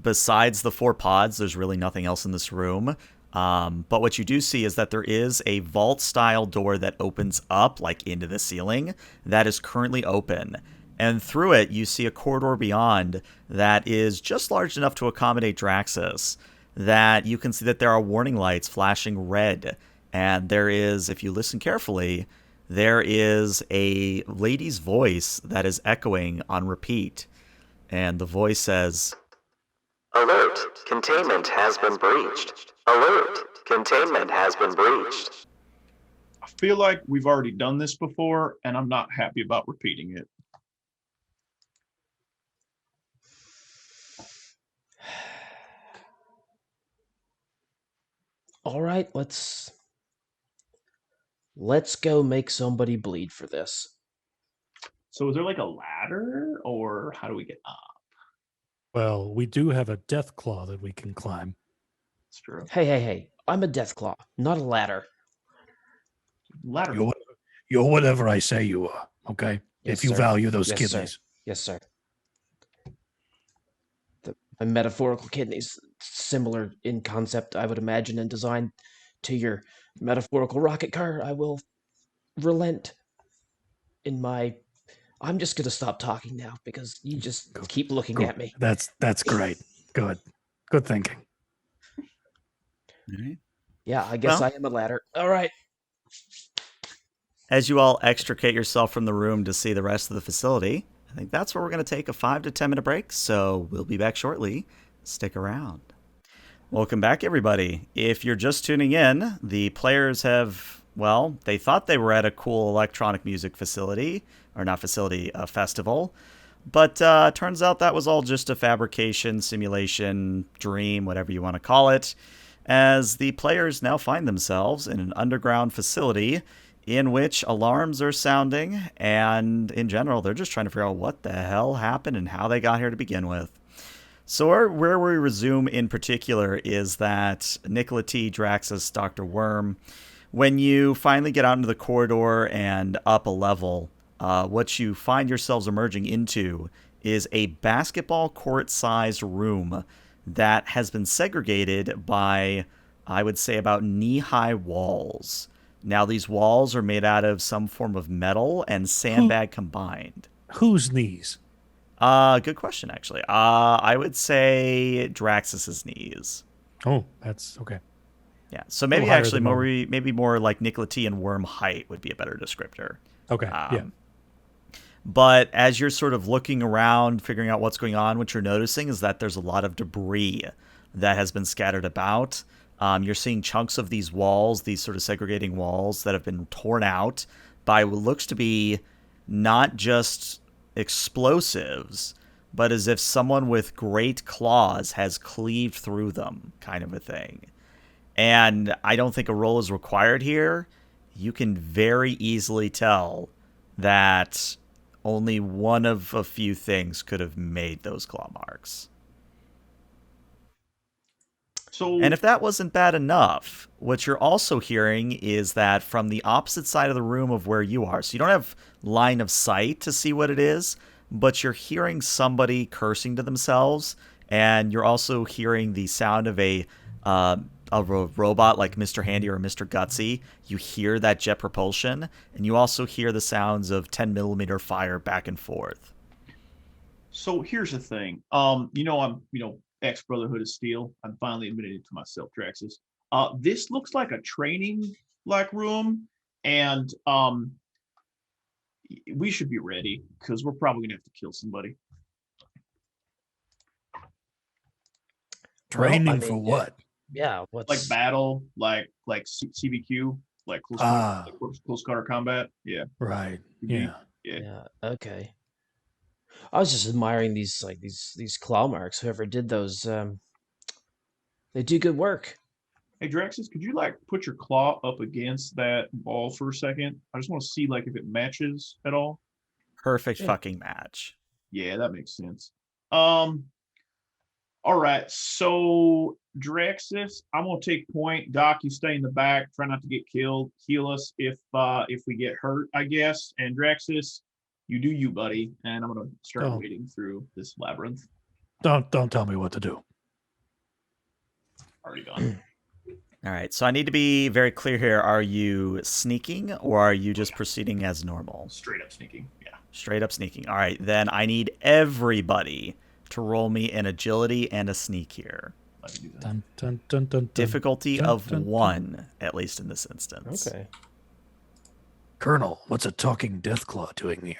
besides the 4 pods, there's really nothing else in this room. But what you do see is that there is a vault-style door that opens up like into the ceiling that is currently open. And through it, you see a corridor beyond that is just large enough to accommodate Draxas, that you can see that there are warning lights flashing red. And there is, if you listen carefully, there is a lady's voice that is echoing on repeat. And the voice says, Alert! Containment has been breached. Alert! Containment has been breached. I feel like we've already done this before, and I'm not happy about repeating it. All right, let's go make somebody bleed for this. So is there like a ladder, or how do we get up? Well, we do have a Deathclaw that we can climb. It's true. Hey. I'm a Deathclaw, not a ladder. Ladder. You're whatever I say you are, okay? Yes, if you sir. value those Yes, kidneys. Sir. Yes, sir. My metaphorical kidneys, similar in concept, I would imagine, and design to your metaphorical rocket car. I will relent in my... I'm just going to stop talking now because you just keep looking at me. That's great. Good thinking. Yeah, I guess I am a ladder. All right. as you all extricate yourself from the room to see the rest of the facility, I think that's where we're going to take a 5 to 10 minute break. So we'll be back shortly. Stick around. Welcome back, everybody. If you're just tuning in, the players have, well, they thought they were at a cool electronic music facility, or not facility, festival. But turns out that was all just a fabrication, simulation, dream, whatever you want to call it, as the players now find themselves in an underground facility in which alarms are sounding, and in general, they're just trying to figure out what the hell happened and how they got here to begin with. So where we resume in particular is that Nikola T, Draxas, Dr. Worm, when you finally get out into the corridor and up a level, what you find yourselves emerging into is a basketball court-sized room that has been segregated by, I would say, about knee-high walls. Now, these walls are made out of some form of metal and sandbag combined. Whose knees? Good question, actually. I would say Draxus's knees. Oh, that's okay. Yeah, so maybe higher actually than maybe more like Nikola T and Worm height would be a better descriptor. Okay, yeah. But as you're sort of looking around, figuring out what's going on, what you're noticing is that there's a lot of debris that has been scattered about. You're seeing chunks of these walls, these sort of segregating walls that have been torn out by what looks to be not just explosives, but as if someone with great claws has cleaved through them, kind of a thing. And I don't think a roll is required here. You can very easily tell that only one of a few things could have made those claw marks. And if that wasn't bad enough, what you're also hearing is that from the opposite side of the room of where you are, so you don't have line of sight to see what it is, but you're hearing somebody cursing to themselves, and you're also hearing the sound of a robot like Mr. Handy or Mr. Gutsy. You hear that jet propulsion, and you also hear the sounds of 10mm fire back and forth. So here's the thing. I'm ex-Brotherhood of Steel. I'm finally admitting it to myself, Draxus. This looks like a training room, and we should be ready because we're probably gonna have to kill somebody. Training for what? Yeah, like what's battle, like CBQ, like close quarter combat. Yeah. Right. Mhm. Yeah. yeah, okay. I was just admiring these claw marks. Whoever did those, they do good work. Hey Draxus, could you like put your claw up against that wall for a second? I just want to see like if it matches at all. Perfect Yeah. fucking match. Yeah, that makes sense. Um, all right. So Draxus, I'm gonna take point. Doc, you stay in the back. Try not to get killed. Heal us if we get hurt, I guess. And Draxus, you do you, buddy. And I'm gonna start Oh. wading through this labyrinth. Don't tell me what to do. Already done. All right, so I need to be very clear here. Are you sneaking or are you just proceeding as normal? Straight up sneaking. Yeah. Straight up sneaking. All right, then I need everybody to roll me an agility and a sneak here. Let me do that. Dun, dun, dun, dun, Difficulty dun, of dun, dun. 1, at least in this instance. Okay. Colonel, what's a talking Deathclaw doing here?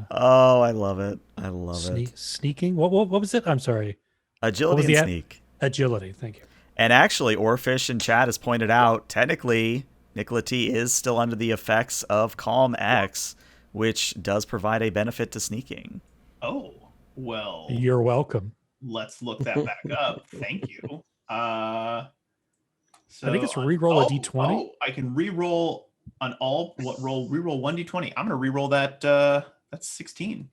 Oh, I love it. I love it. Sneaking? What was it? I'm sorry. Agility was and the sneak. Agility. Thank you. And actually, Orfish in chat has pointed out, technically, Nicola T is still under the effects of Calm X, which does provide a benefit to sneaking. Oh, well. You're welcome. Let's look that back up. Thank you. So I think it's reroll a d20. Oh, I can reroll on all reroll 1d20. I'm gonna reroll that. That's 16.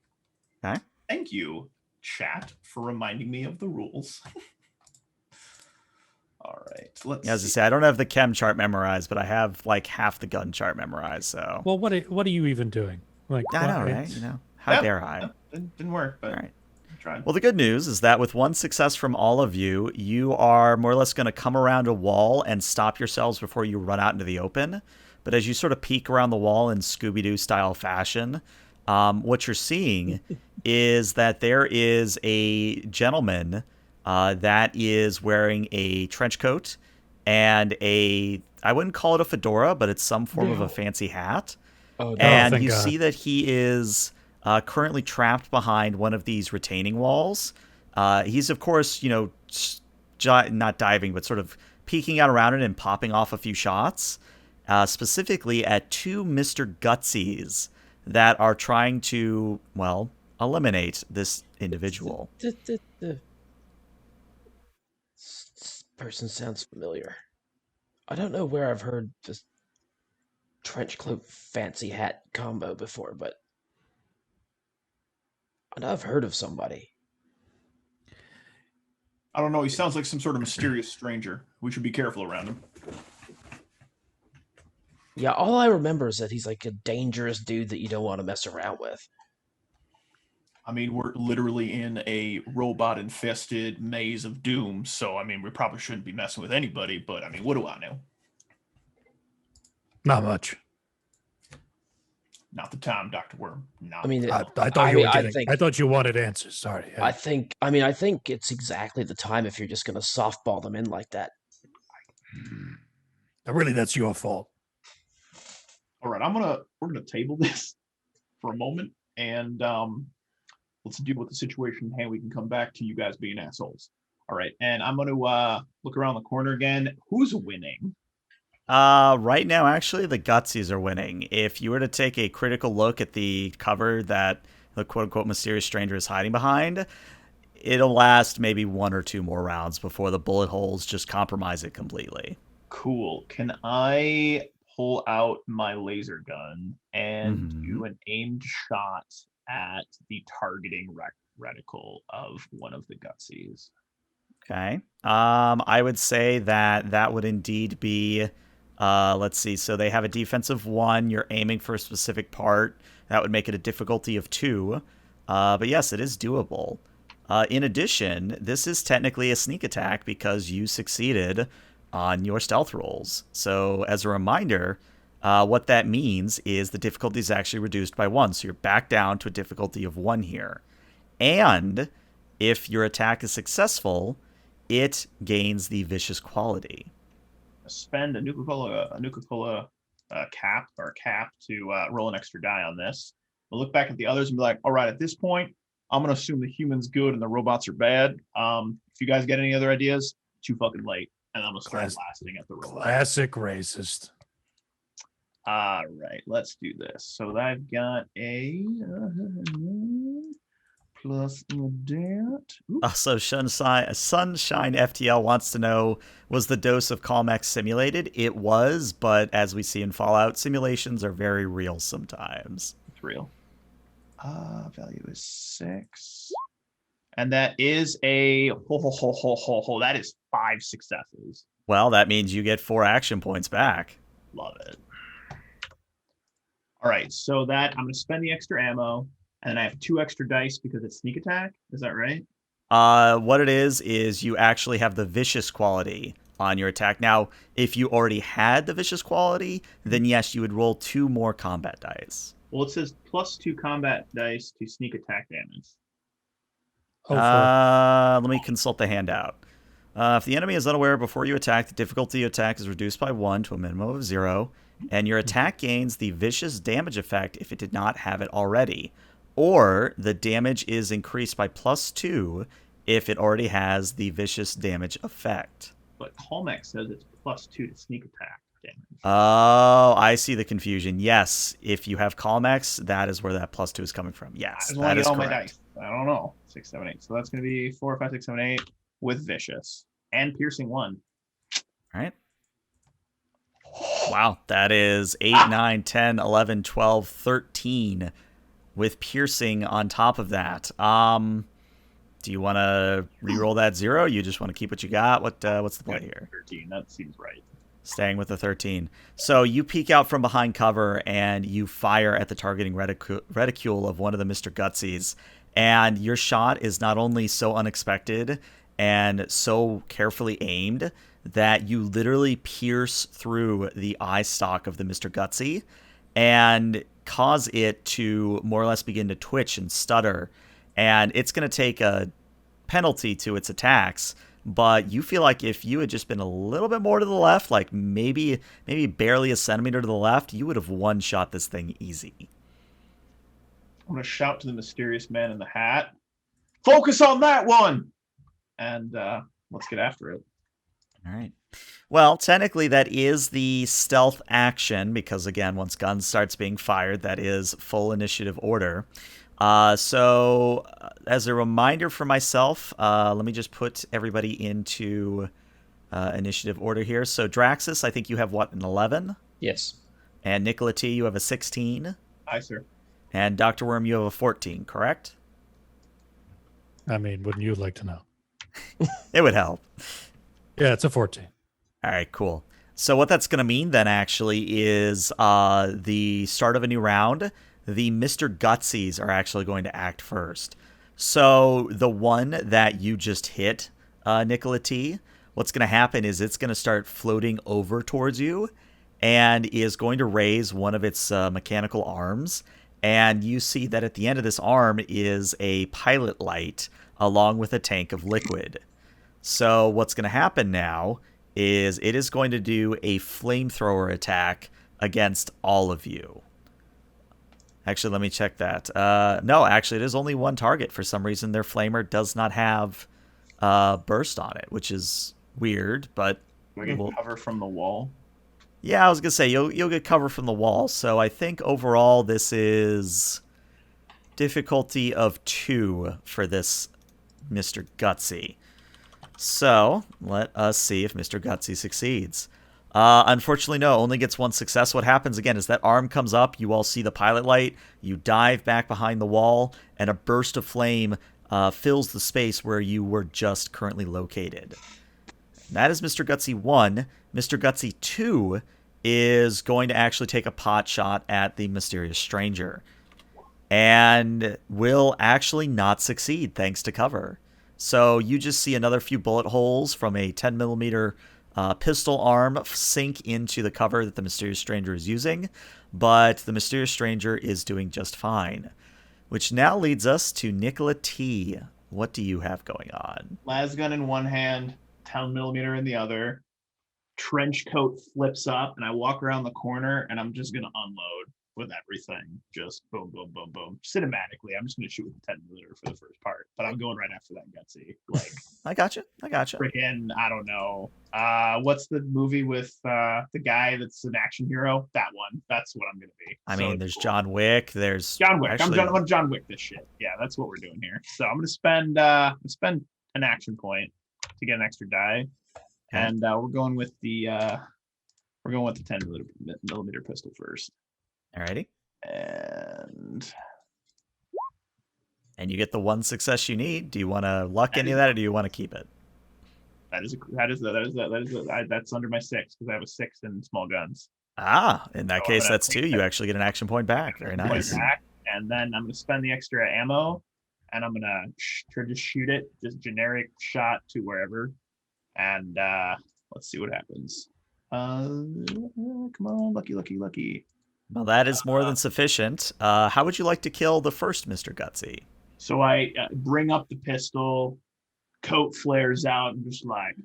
Okay. Thank you, chat, for reminding me of the rules. All right. Let's As I see. say, I don't have the chem chart memorized, but I have like half the gun chart memorized. So Well, what are you even doing? Like, I know, why- right? You know, how dare I? Didn't work, but All right. I tried. Well, the good news is that with one success from all of you, you are more or less going to come around a wall and stop yourselves before you run out into the open. But as you sort of peek around the wall in Scooby-Doo style fashion, what you're seeing is that there is a gentleman that is wearing a trench coat and I wouldn't call it a fedora, but it's some form of a fancy hat. Oh, no. And thank you God. see that he is currently trapped behind one of these retaining walls. He's, of course, not diving, but sort of peeking out around it and popping off a few shots, specifically at two Mr. Gutsies that are trying to, well, eliminate this individual. This person sounds familiar. I don't know where I've heard this trench coat fancy hat combo before, but I know I've heard of somebody. I don't know. He sounds like some sort of mysterious stranger. We should be careful around him. Yeah, all I remember is that he's like a dangerous dude that you don't want to mess around with. I mean, we're literally in a robot-infested maze of doom, so I mean, we probably shouldn't be messing with anybody. But I mean, what do I know? Not much. Not the time, Dr. Worm. Not I mean, I thought you were getting. think, I thought you wanted answers. Sorry. I think it's exactly the time if you're just gonna softball them in like that. Really, that's your fault. All right, we're gonna table this for a moment, and let's deal with the situation at hand. We can come back to you guys being assholes. All right, and I'm gonna look around the corner again. Who's winning? Right now, actually, the Gutsies are winning. If you were to take a critical look at the cover that the quote-unquote mysterious stranger is hiding behind, it'll last maybe one or two more rounds before the bullet holes just compromise it completely. Cool. Can I pull out my laser gun and do an aimed shot at the targeting reticle of one of the Gutsies? Okay. I would say that would indeed be... let's see. So they have a defensive 1. You're aiming for a specific part. That would make it a difficulty of 2. But yes, it is doable. In addition, this is technically a sneak attack because you succeeded on your stealth rolls. So as a reminder, what that means is the difficulty is actually reduced by 1. So you're back down to a difficulty of 1 here. And if your attack is successful, it gains the vicious quality. Spend a Nuka-Cola cap to roll an extra die on this. We'll look back at the others and be like, all right, at this point, I'm gonna assume the human's good and the robots are bad. If you guys get any other ideas, too fucking late, and I'm gonna start blasting at the robot. Classic racist. All right, let's do this. So I've got a plus that. So Sunshine FTL wants to know, was the dose of Calmex simulated? It was, but as we see in Fallout, simulations are very real sometimes. It's real. Value is 6. And that is a that is 5 successes. Well, that means you get 4 action points back. Love it. All right, so that I'm going to spend the extra ammo, and I have 2 extra dice because it's sneak attack. Is that right? What it is you actually have the vicious quality on your attack. Now, if you already had the vicious quality, then yes, you would roll 2 more combat dice. Well, it says plus 2 combat dice to sneak attack damage. Let me consult the handout. If the enemy is unaware before you attack, the difficulty of attack is reduced by 1 to a minimum of 0, and your attack gains the vicious damage effect if it did not have it already. Or the damage is increased by plus 2 if it already has the vicious damage effect. But Calmex says it's plus 2 to sneak attack damage. Oh, I see the confusion. Yes, if you have Calmex, that is where that plus 2 is coming from. Yes, that is all correct. My dice. I don't know. 6, 7, 8. So that's going to be 4, 5, 6, 7, 8 with vicious and piercing 1. All right. Wow, that is 8, 9, 10, 11, 12, 13 with piercing on top of that. Do you want to re-roll that 0? You just want to keep what you got? What's the play here? 13, that seems right. Staying with the 13. So you peek out from behind cover and you fire at the targeting reticule of one of the Mr. Gutsies. And your shot is not only so unexpected and so carefully aimed that you literally pierce through the eye stalk of the Mr. Gutsy and cause it to more or less begin to twitch and stutter. And it's going to take a penalty to its attacks, but you feel like if you had just been a little bit more to the left, like maybe barely a centimeter to the left, you would have one-shot this thing easy. I'm going to shout to the mysterious man in the hat, focus on that one! And let's get after it. All right. Well, technically that is the stealth action because, again, once guns starts being fired, that is full initiative order. So as a reminder for myself, let me just put everybody into initiative order here. So Draxas, I think you have what, an 11? Yes. And Nicola T, you have a 16? Aye, sir. And Dr. Worm, you have a 14, correct? I mean, wouldn't you like to know? It would help. Yeah, it's a 14. All right, cool. So what that's going to mean then actually is the start of a new round. The Mr. Gutsies are actually going to act first. So the one that you just hit, Nicola T, what's going to happen is it's going to start floating over towards you and is going to raise one of its mechanical arms. And you see that at the end of this arm is a pilot light along with a tank of liquid. So what's going to happen now is it is going to do a flamethrower attack against all of you. Actually, let me check that. No, actually, it is only one target. For some reason, their flamer does not have burst on it, which is weird, but... We can cover from the wall. Yeah, I was going to say, you'll get cover from the wall. So I think overall this is difficulty of 2 for this Mr. Gutsy. So let us see if Mr. Gutsy succeeds. Unfortunately, no, only gets 1 success. What happens again is that arm comes up, you all see the pilot light, you dive back behind the wall, and a burst of flame fills the space where you were just currently located. That is Mr. Gutsy 1. Mr. Gutsy 2 is going to actually take a pot shot at the mysterious stranger and will actually not succeed thanks to cover. So you just see another few bullet holes from a 10mm pistol arm sink into the cover that the mysterious stranger is using, but the mysterious stranger is doing just fine. Which now leads us to Nicola T. What do you have going on? Lasgun in one hand, 10mm in the other. Trench coat flips up, and I walk around the corner, and I'm just going to unload. with everything. Just boom, boom, boom, boom. Cinematically, I'm just gonna shoot with the 10mm for the first part, but I'm going right after that gutsy. Like I gotcha. freaking, I don't know. What's the movie with the guy that's an action hero? That one. That's what I'm gonna be. I mean, there's cool. John Wick. There's John Wick. Actually... I'm John Wick this shit. Yeah, that's what we're doing here. So I'm gonna spend an action point to get an extra die, and we're going with the 10mm pistol first. Alrighty. And you get the one success you need. Do you want to luck any of that, or do you want to keep it? That's under my 6 because I have a 6 in small guns. In that case, that's 2. You actually get an action point back. Very nice. And then I'm going to spend the extra ammo, and I'm going to just shoot it, just generic shot to wherever, and let's see what happens. Come on, lucky. Well, that is more than sufficient. How would you like to kill the first Mr. Gutsy? So I bring up the pistol, coat flares out, and just like,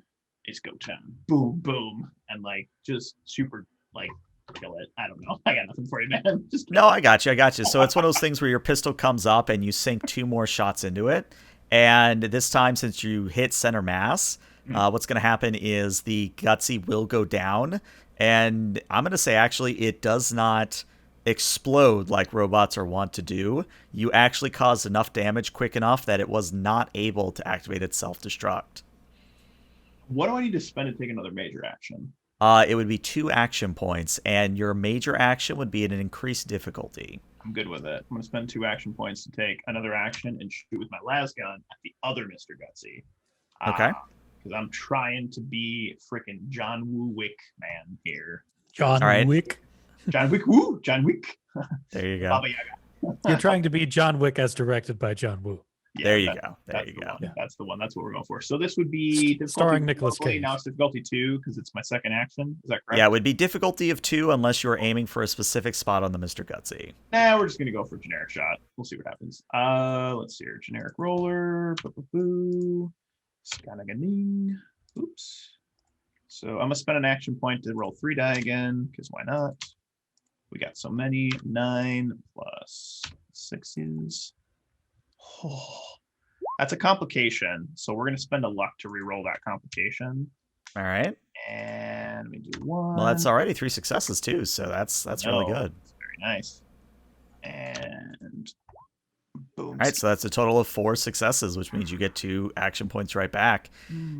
it's go time. Boom, boom. And like, just super, like, kill it. I don't know. I got nothing for you, man. No, I got you. So it's one of those things where your pistol comes up and you sink 2 more shots into it. And this time, since you hit center mass, what's going to happen is the Gutsy will go down. And I'm going to say, actually, it does not explode like robots are wont to do. You actually caused enough damage quick enough that it was not able to activate its self-destruct. What do I need to spend to take another major action? It would be 2 action points, and your major action would be at an increased difficulty. I'm good with it. I'm going to spend 2 action points to take another action and shoot with my lasgun at the other Mr. Gutsy. Okay. Because I'm trying to be freaking John Woo Wick man here. John Wick? John Wick Woo! John Wick. There you go. Baba Yaga. You're trying to be John Wick as directed by John Woo. Yeah, there you go. Yeah. That's the one. That's what we're going for. So this would be starring Nicolas Cage. Now it's difficulty 2 because it's my second action. Is that correct? Yeah, it would be difficulty of 2 unless you were aiming for a specific spot on the Mr. Gutsy. Nah, we're just gonna go for generic shot. We'll see what happens. Let's see here. Generic roller. Boo. Scanaganing. Oops. So I'm gonna spend an action point to roll 3 die again, because why not? We got so many. 9 plus 6s. Oh, that's a complication. So we're gonna spend a luck to re-roll that complication. All right. And we do 1. Well, that's already 3 successes too, so that's really good. That's very nice. And boom. All right, so that's a total of 4 successes, which means you get 2 action points right back.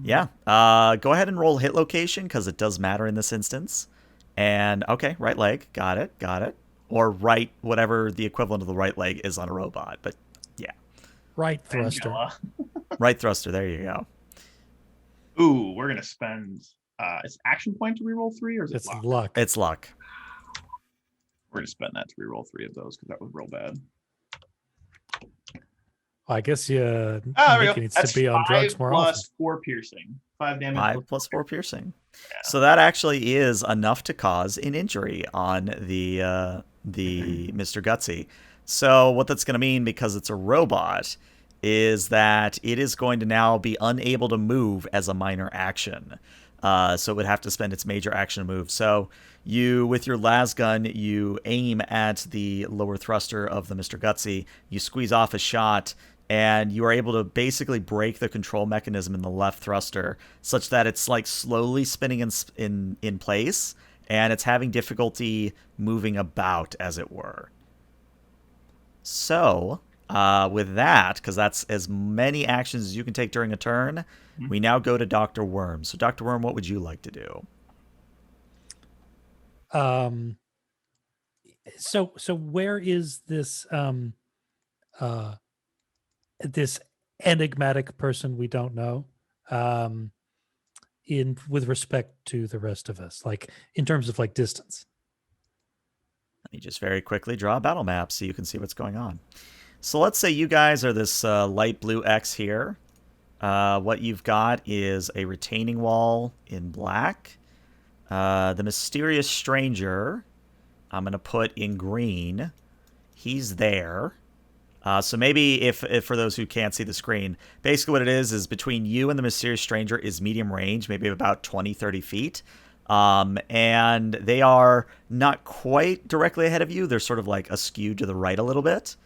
Yeah. Go ahead and roll hit location because it does matter in this instance. And okay, right leg, got it. Or right, whatever the equivalent of the right leg is on a robot, but yeah. Right thruster. Right thruster. There you go. Ooh, we're gonna spend. Is action point to reroll 3 or is it luck? It's luck. We're gonna spend that to reroll 3 of those because that was real bad. I guess Nick needs That's to be on drugs more often. 4 piercing. 5 damage. 5 plus 4 piercing. Yeah. So that actually is enough to cause an injury on the Mr. Gutsy. So what that's going to mean, because it's a robot, is that it is going to now be unable to move as a minor action. So it would have to spend its major action to move. So you, with your lasgun, you aim at the lower thruster of the Mr. Gutsy. You squeeze off a shot, and you are able to basically break the control mechanism in the left thruster, such that it's like slowly spinning in place, and it's having difficulty moving about, as it were. So, with that, because that's as many actions as you can take during a turn, we now go to Dr. Worm. So, Dr. Worm, what would you like to do? So where is this this enigmatic person we don't know with respect to the rest of us, like in terms of like distance? Let me just very quickly draw a battle map so you can see what's going on. So let's say you guys are this light blue X here. What you've got is a retaining wall in black. The mysterious stranger, I'm going to put in green. He's there. So maybe if for those who can't see the screen, basically what it is between you and the mysterious stranger is medium range, maybe about 20, 30 feet. And they are not quite directly ahead of you. They're sort of like askew to the right a little bit.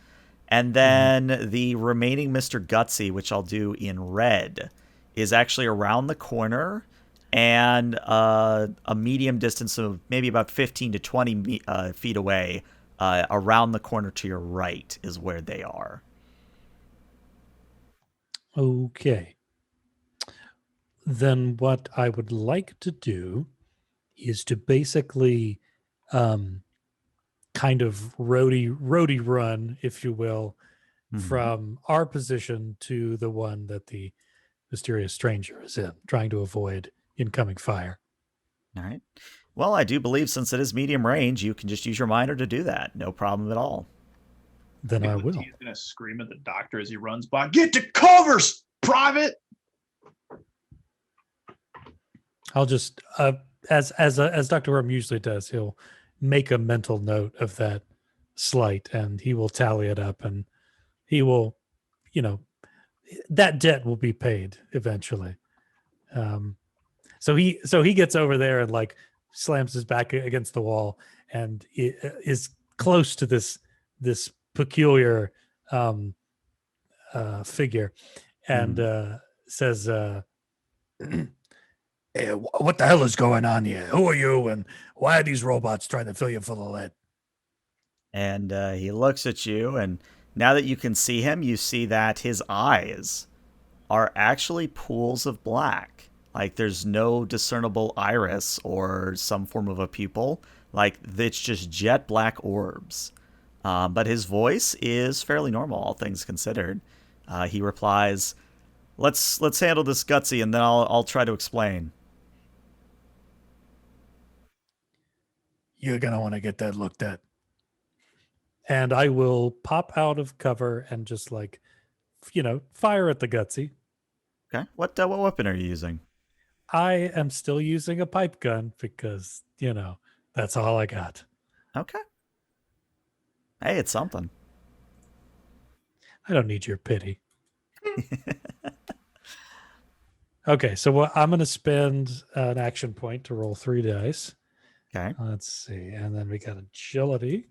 And then the remaining Mr. Gutsy, which I'll do in red, is actually around the corner and a medium distance of maybe about 15 to 20 feet away, around the corner to your right is where they are. Okay. Then what I would like to do is to basically kind of roadie run, if you will, from our position to the one that the mysterious stranger is in, trying to avoid incoming fire. All right. Well, I do believe since it is medium range, you can just use your miner to do that. No problem at all. Then I will. He's going to scream at the doctor as he runs by, "Get to covers, Private!" I'll just, as Dr. Worm usually does, he'll make a mental note of that slight and he will tally it up and he will, that debt will be paid eventually. So he gets over there and like slams his back against the wall and is close to this peculiar figure and says, Hey, what the hell is going on here? Who are you, and why are these robots trying to fill you full of lead? And he looks at you, and now that you can see him, you see that his eyes are actually pools of black. Like, there's no discernible iris or some form of a pupil. Like, it's just jet black orbs. But his voice is fairly normal, all things considered. He replies, Let's handle this Gutsy, and then I'll try to explain." You're going to want to get that looked at. and I will pop out of cover and just like, fire at the Gutsy. Okay. What weapon are you using? I am still using a pipe gun because, that's all I got. Okay. Hey, it's something. I don't need your pity. Okay, so I'm going to spend an action point to roll 3 dice. Okay. Let's see. And then we got agility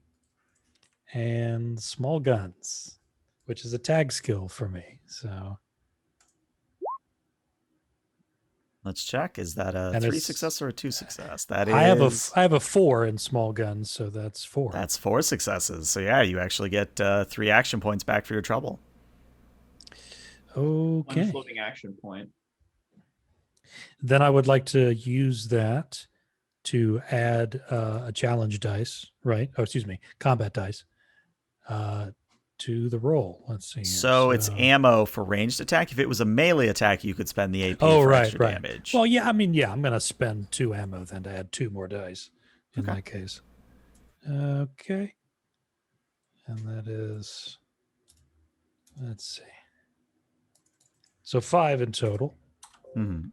and small guns, which is a tag skill for me. So let's check. Is that a 3 success or a 2 success? That is. I have a 4 in small guns, so that's 4. That's 4 successes. So yeah, you actually get 3 action points back for your trouble. Okay. One floating action point. Then I would like to use that to add a challenge dice, right? Oh, excuse me, combat dice to the roll. Let's see. So it's ammo for ranged attack. If it was a melee attack, you could spend the AP for extra damage. Well, yeah, I'm going to spend 2 ammo then to add 2 more dice in my case. Okay. And that is, let's see. So 5 in total. Mm-hmm.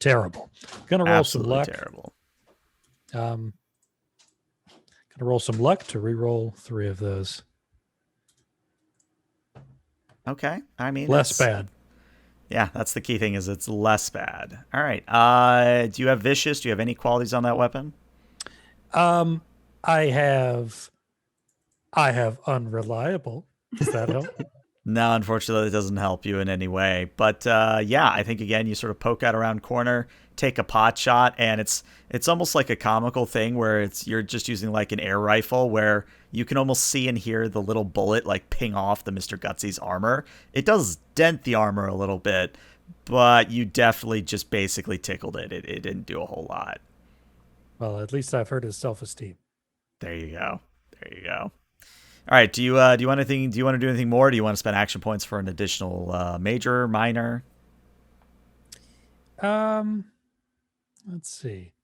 Terrible. Gonna roll some luck. Terrible. Gonna roll some luck to re-roll 3 of those. Okay. I mean, less bad. Yeah, that's the key thing, is it's less bad. All right. Do you have vicious? Do you have any qualities on that weapon? I have unreliable. Does that help? No, unfortunately, it doesn't help you in any way. But yeah, I think, again, you sort of poke out around corner, take a pot shot, and it's almost like a comical thing where you're just using like an air rifle where you can almost see and hear the little bullet like ping off the Mr. Gutsy's armor. It does dent the armor a little bit, but you definitely just basically tickled it. It didn't do a whole lot. Well, at least I've hurt his self-esteem. There you go. There you go. All right. Do you want anything? Do you want to do anything more? Do you want to spend action points for an additional major, minor? Let's see.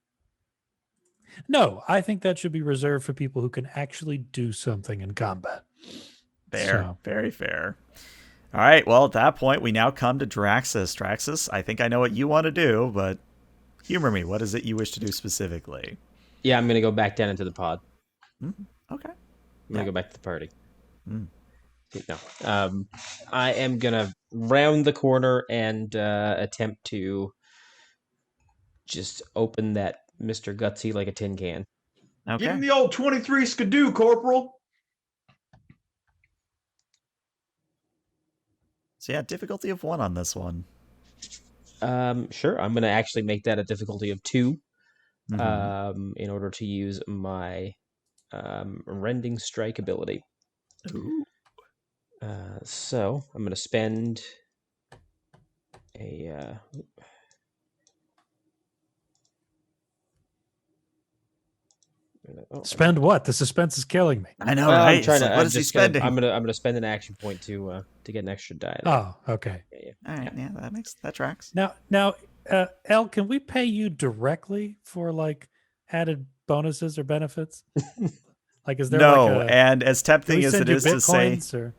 No, I think that should be reserved for people who can actually do something in combat. Fair. So. Very fair. All right. Well, at that point, we now come to Draxas. Draxas, I think I know what you want to do, but humor me. What is it you wish to do specifically? Yeah, I'm going to go back down into the pod. Okay. I'm going to go back to the party. No. I am going to round the corner and attempt to just open that Mr. Gutsy like a tin can. Okay. Give him the old 23 skidoo, Corporal. So yeah, difficulty of 1 on this one. Sure. I'm going to actually make that a difficulty of 2 Mhm. in order to use my Rending Strike ability. Ooh. So I'm going to spend a... Spend what? The suspense is killing me. I know, Well, right? I'm trying It's like, to. what I'm is he just gonna. spending? I'm gonna spend an action point to get an extra die. There. Oh, okay. Yeah. All right, yeah, that tracks. Now, El, can we pay you directly for like added bonuses or benefits? Like, is there No, like a? and as Can tempting we as send it you is to say, bitcoins or?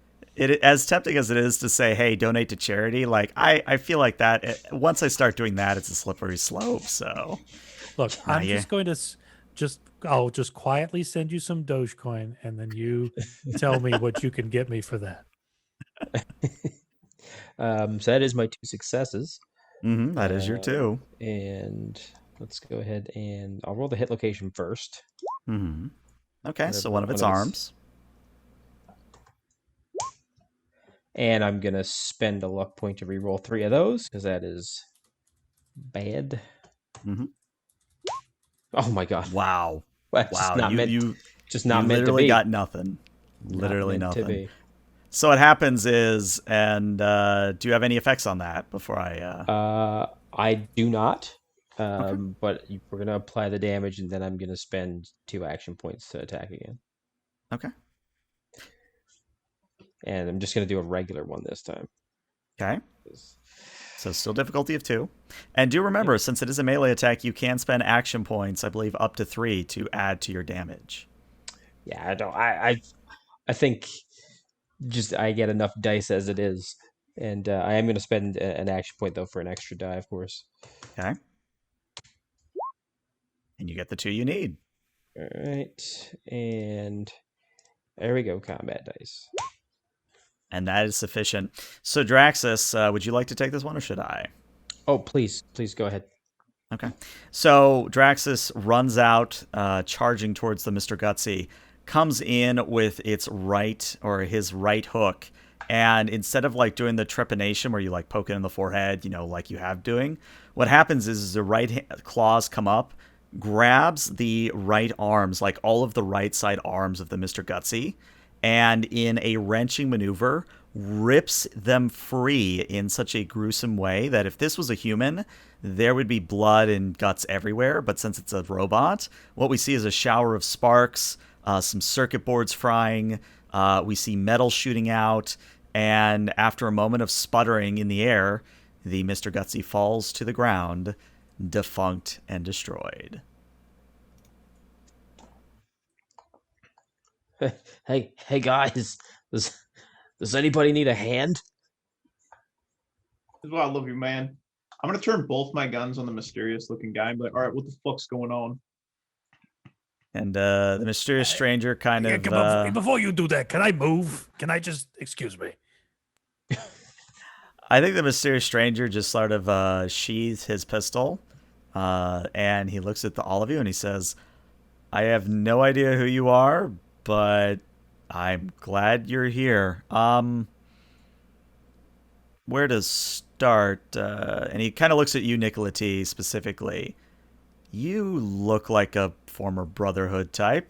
as tempting as it is to say, hey, donate to charity, like I feel like that once I start doing that, it's a slippery slope. So Look, Nah, I'm yeah. just going to I'll just quietly send you some Dogecoin, and then you tell me what you can get me for that. So that is my 2 successes. That is your 2. And let's go ahead and I'll roll the hit location first. Okay, so one of its arms. And I'm gonna spend a luck point to reroll 3 of those because that is bad. Oh my god! Wow. That's Wow. just not meant. Just not you meant to literally be. got nothing. Literally Not meant to nothing. be. So what happens is, and do you have any effects on that before I? I do not. Okay. But we're gonna apply the damage, and then I'm gonna spend 2 action points to attack again. Okay. And I'm just gonna do a regular one this time. Okay. So still difficulty of 2. And do remember, since it is a melee attack, you can spend action points, I believe, up to 3 to add to your damage. Yeah, I don't. I think just I get enough dice as it is, and I am going to spend an action point though for an extra die, of course. Okay. And you get the 2 you need. All right, and there we go, combat dice. And that is sufficient. So Draxas, would you like to take this one, or should I? Oh, please go ahead. Okay. So Draxas runs out, charging towards the Mr. Gutsy, comes in with its right, or his right hook, and instead of like doing the trepanation where you like poke it in the forehead, like you have doing, what happens is the right claws come up, grabs the right arms, like all of the right side arms of the Mr. Gutsy, and in a wrenching maneuver, rips them free in such a gruesome way that if this was a human, there would be blood and guts everywhere. But since it's a robot, what we see is a shower of sparks, some circuit boards frying, we see metal shooting out, and after a moment of sputtering in the air, the Mr. Gutsy falls to the ground, defunct and destroyed. Hey guys, does anybody need a hand? This is why I love you, man. I'm gonna turn both my guns on the mysterious looking guy and be like, all right, what the fuck's going on? And the mysterious stranger kind of... Before you do that, can I move? Can I just... Excuse me. I think the mysterious stranger just sort of sheathes his pistol, and he looks at all of you and he says, I have no idea who you are, but I'm glad you're here. Where to start? And he kind of looks at you, Nicola T, specifically. You look like a former Brotherhood type.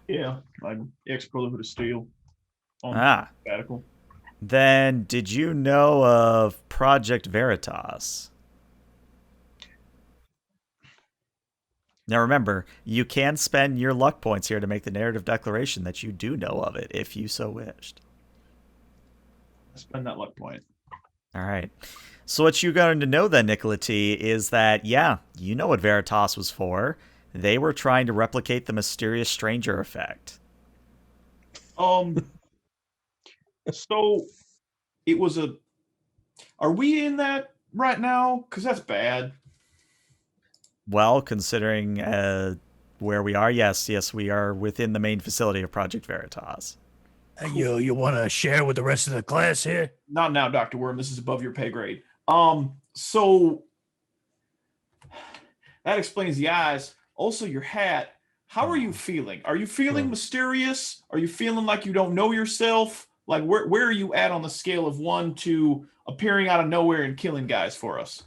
Yeah, I'm ex-Brotherhood of Steel. Radical. Then did you know of Project Veritas? Now remember, you can spend your luck points here to make the narrative declaration that you do know of it, if you so wished. Spend that luck point. All right. So what you're going to know then, Nicola T, is that, yeah, you know what Veritas was for. They were trying to replicate the mysterious stranger effect. So it was a... Are we in that right now? Because that's bad. Well, considering where we are, yes, we are within the main facility of Project Veritas. You want to share with the rest of the class here? Not now, Dr. Worm. This is above your pay grade. So That explains the eyes. Also, your hat. How are you feeling? Are you feeling mysterious? Are you feeling like you don't know yourself? Like, where are you at on the scale of 1 to appearing out of nowhere and killing guys for us?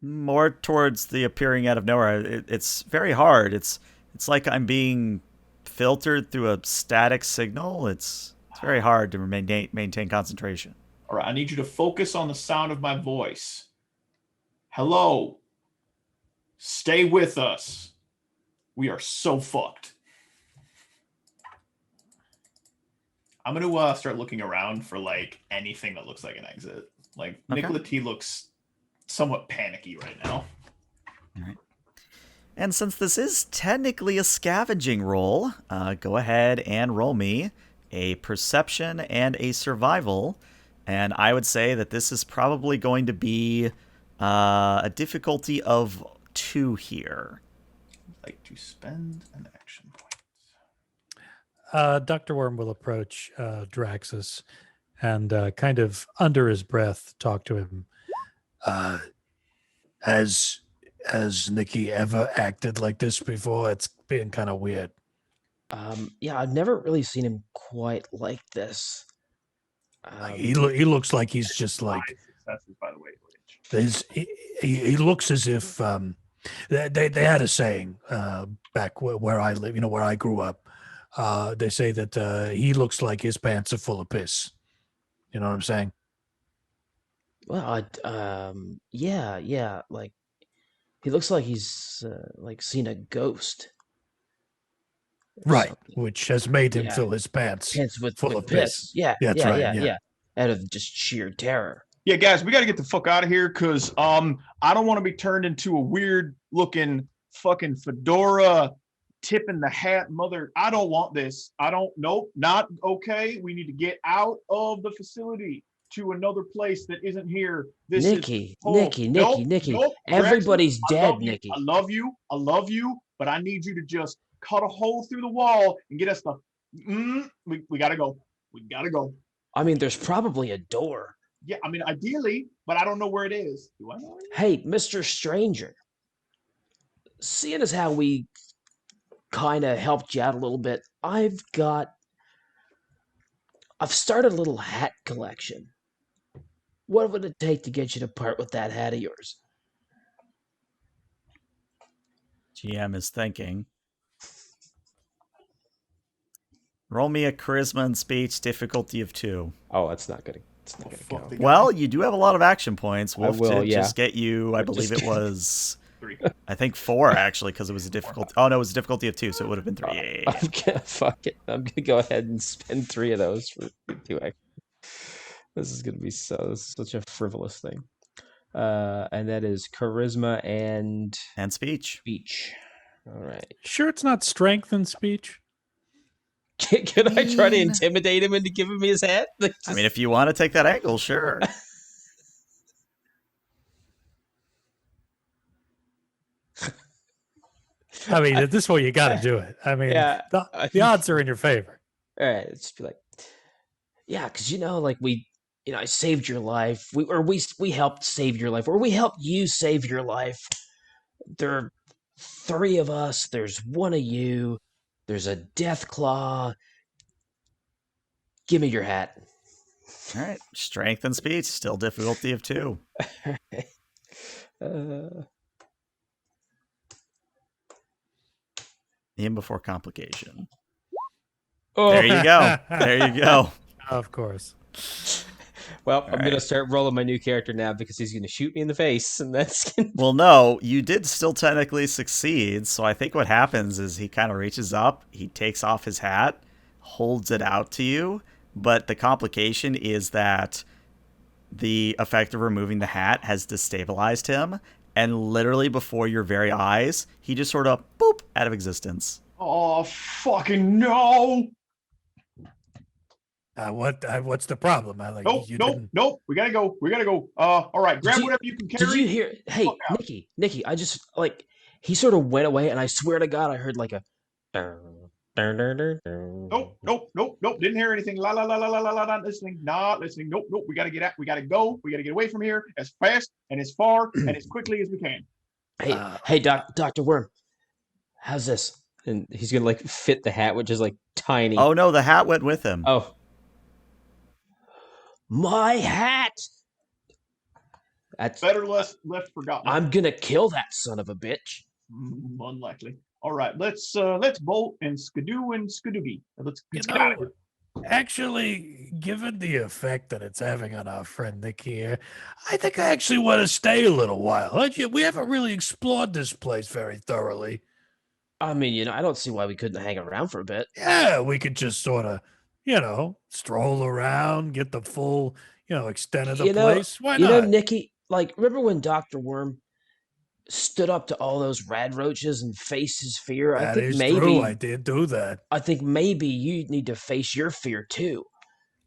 More towards the appearing out of nowhere. It's very hard. It's like I'm being filtered through a static signal. It's very hard to maintain concentration. All right, I need you to focus on the sound of my voice. Hello. Stay with us. We are so fucked. I'm going to start looking around for like anything that looks like an exit. Like Nicola T looks somewhat panicky right now. All right. And since this is technically a scavenging roll, go ahead and roll me a perception and a survival. And I would say that this is probably going to be a difficulty of 2 here. I'd like to spend an action point. Dr. Worm will approach Draxas and kind of under his breath talk to him. Has Nikki ever acted like this before? It's been kind of weird. Yeah, I've never really seen him quite like this. He looks like he's just like successes, by the way. he looks as if they had a saying back where I live, where I grew up. They say that he looks like his pants are full of piss. You know what I'm saying? Well, yeah, like he looks like he's like seen a ghost. Right, which has made him fill his pants full of piss. Yeah, that's right. Yeah, out of just sheer terror. Yeah, guys, we got to get the fuck out of here because I don't want to be turned into a weird looking fucking fedora tipping the hat mother. I don't want this. Nope, not okay. We need to get out of the facility to another place that isn't here. Nikki. Everybody's dead, Nikki. I love you, but I need you to just cut a hole through the wall and get us the. We gotta go. We gotta go. I mean, there's probably a door. Yeah, I mean, ideally, but I don't know where it is. Do I know it? Hey, Mr. Stranger. Seeing as how we kind of helped you out a little bit, I've started a little hat collection. What would it take to get you to part with that hat of yours? GM is thinking. Roll me a charisma and speech, difficulty of 2. Oh, that's not gonna. It's not gonna go. Well, you do have a lot of action points. Wolf will, did just get you. I believe it was 3. I think 4 actually, because it was a difficulty. Oh no, it was a difficulty of 2, so it would have been 3. Yeah. I'm gonna fuck it. I'm gonna go ahead and spend 3 of those for 2 actions. This is gonna be such a frivolous thing. And that is charisma and speech. All right. Sure, it's not strength and speech. Can I try to intimidate him into giving me his hat? I mean, if you want to take that angle, sure. I mean, at this point, you got to do it. I mean, the odds are in your favor. All right, let's just be like, yeah, because like I saved your life. We helped save your life, or we helped you save your life. There are 3 of us. There's 1 of you. There's a Deathclaw. Give me your hat. All right. Strength and speech, still difficulty of 2. Even before complication. Oh. There you go. There you go. Of course. Well, I'm going to start rolling my new character now because he's going to shoot me in the face, and that's Well, no, you did still technically succeed, so I think what happens is he kind of reaches up, he takes off his hat, holds it out to you, but the complication is that the effect of removing the hat has destabilized him, and literally before your very eyes, he just sort of, boop, out of existence. Oh, fucking no! What's the problem? Nope. We gotta go. All right, grab whatever you can carry. Did you hear? Hey, Nikki, I just he sort of went away, and I swear to God, I heard like a. Nope. Didn't hear anything. La. Not listening. Nope. We gotta get out. We gotta go. We gotta get away from here as fast and as far and as quickly as we can. Hey, Doctor Worm, how's this? And he's gonna like fit the hat, which is like tiny. Oh no, the hat went with him. Oh, My hat! that's Better left forgotten. I'm gonna kill that son of a bitch. Unlikely. All right, let's bolt and skidoo and skidoogie. Let's You get out of know, here. actually, given the effect that it's having on our friend Nick here, I think I actually want to stay a little while. We haven't really explored this place very thoroughly. I mean, I don't see why we couldn't hang around for a bit. Yeah, we could just sort of, stroll around, get the full, extent of the place. Why not? Nikki, like, remember when Dr. Worm stood up to all those rad roaches and faced his fear? That is true. I did do that. I think maybe you need to face your fear too.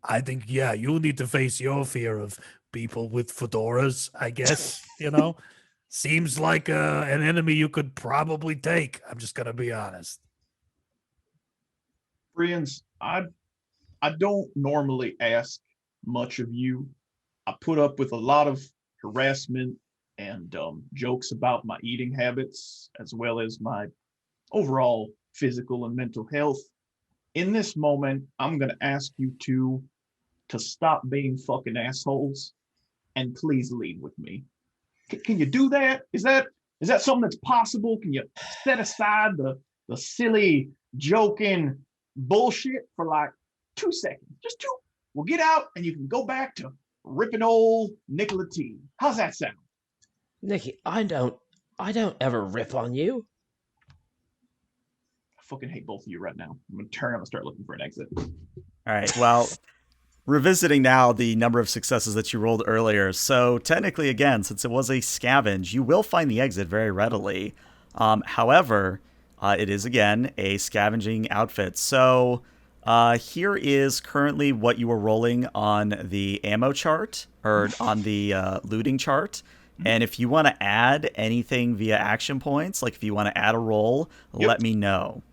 I think, yeah, you need to face your fear of people with fedoras, I guess, Seems like an enemy you could probably take. I'm just going to be honest. Friends, I don't normally ask much of you. I put up with a lot of harassment and jokes about my eating habits, as well as my overall physical and mental health. In this moment, I'm going to ask you to stop being fucking assholes and please leave with me. Can you do that? Is that something that's possible? Can you set aside the silly, joking bullshit for like 2 seconds? Just 2. We'll get out and you can go back to ripping old Nicola T. How's that sound? Nikki, I don't ever rip on you. I fucking hate both of you right now. I'm gonna start looking for an exit. All right. Well, revisiting now the number of successes that you rolled earlier. So technically, again, since it was a scavenge, you will find the exit very readily. However, it is, again, a scavenging outfit. So here is currently what you were rolling on the ammo chart, or on the looting chart. And if you want to add anything via action points, like if you want to add a roll, let me know.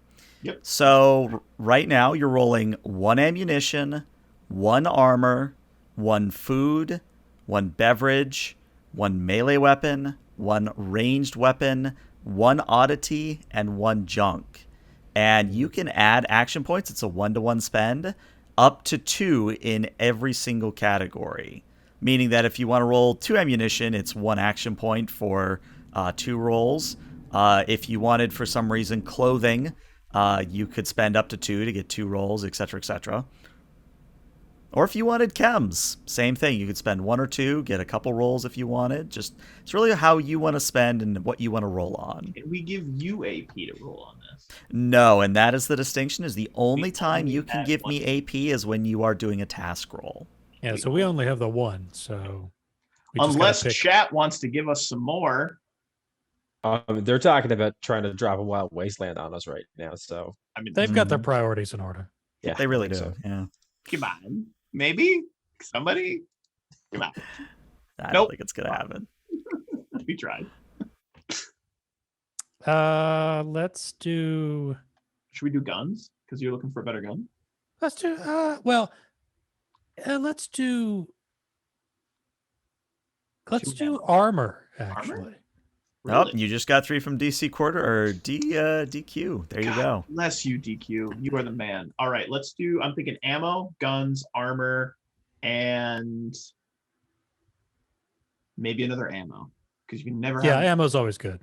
Yep. So right now you're rolling 1 ammunition, 1 armor, 1 food, 1 beverage, 1 melee weapon, 1 ranged weapon, 1 oddity, and 1 junk. And you can add action points. It's a 1-to-1 spend, up to 2 in every single category. Meaning that if you want to roll 2 ammunition, it's 1 action point for 2 rolls. If you wanted, for some reason, clothing, you could spend up to 2 to get 2 rolls, etc., etc. Or if you wanted chems, same thing. You could spend 1 or 2, get a couple rolls if you wanted. Just, it's really how you want to spend and what you want to roll on. Can we give you AP to roll on this? No, and that is the distinction. Is the only time you can give me AP is when you are doing a task roll. Yeah, so we only have the 1, so we just Unless gotta pick. chat wants to give us some more. they're talking about trying to drop a wild wasteland on us right now. So I mean, They've got their priorities in order. yeah, They really I do. think so. Yeah. come on. Maybe somebody. Come on. I don't Nope. think it's going to happen. We tried. Let's do Should we do guns? Because you're looking for a better gun. let's do armor, actually. Oh, Really? you just got 3 from DC Quarter or DQ. There you go. Bless you, DQ. You are the man. All right, let's do. I'm thinking ammo, guns, armor, and maybe another ammo because you can never. Yeah, have ammo's always good.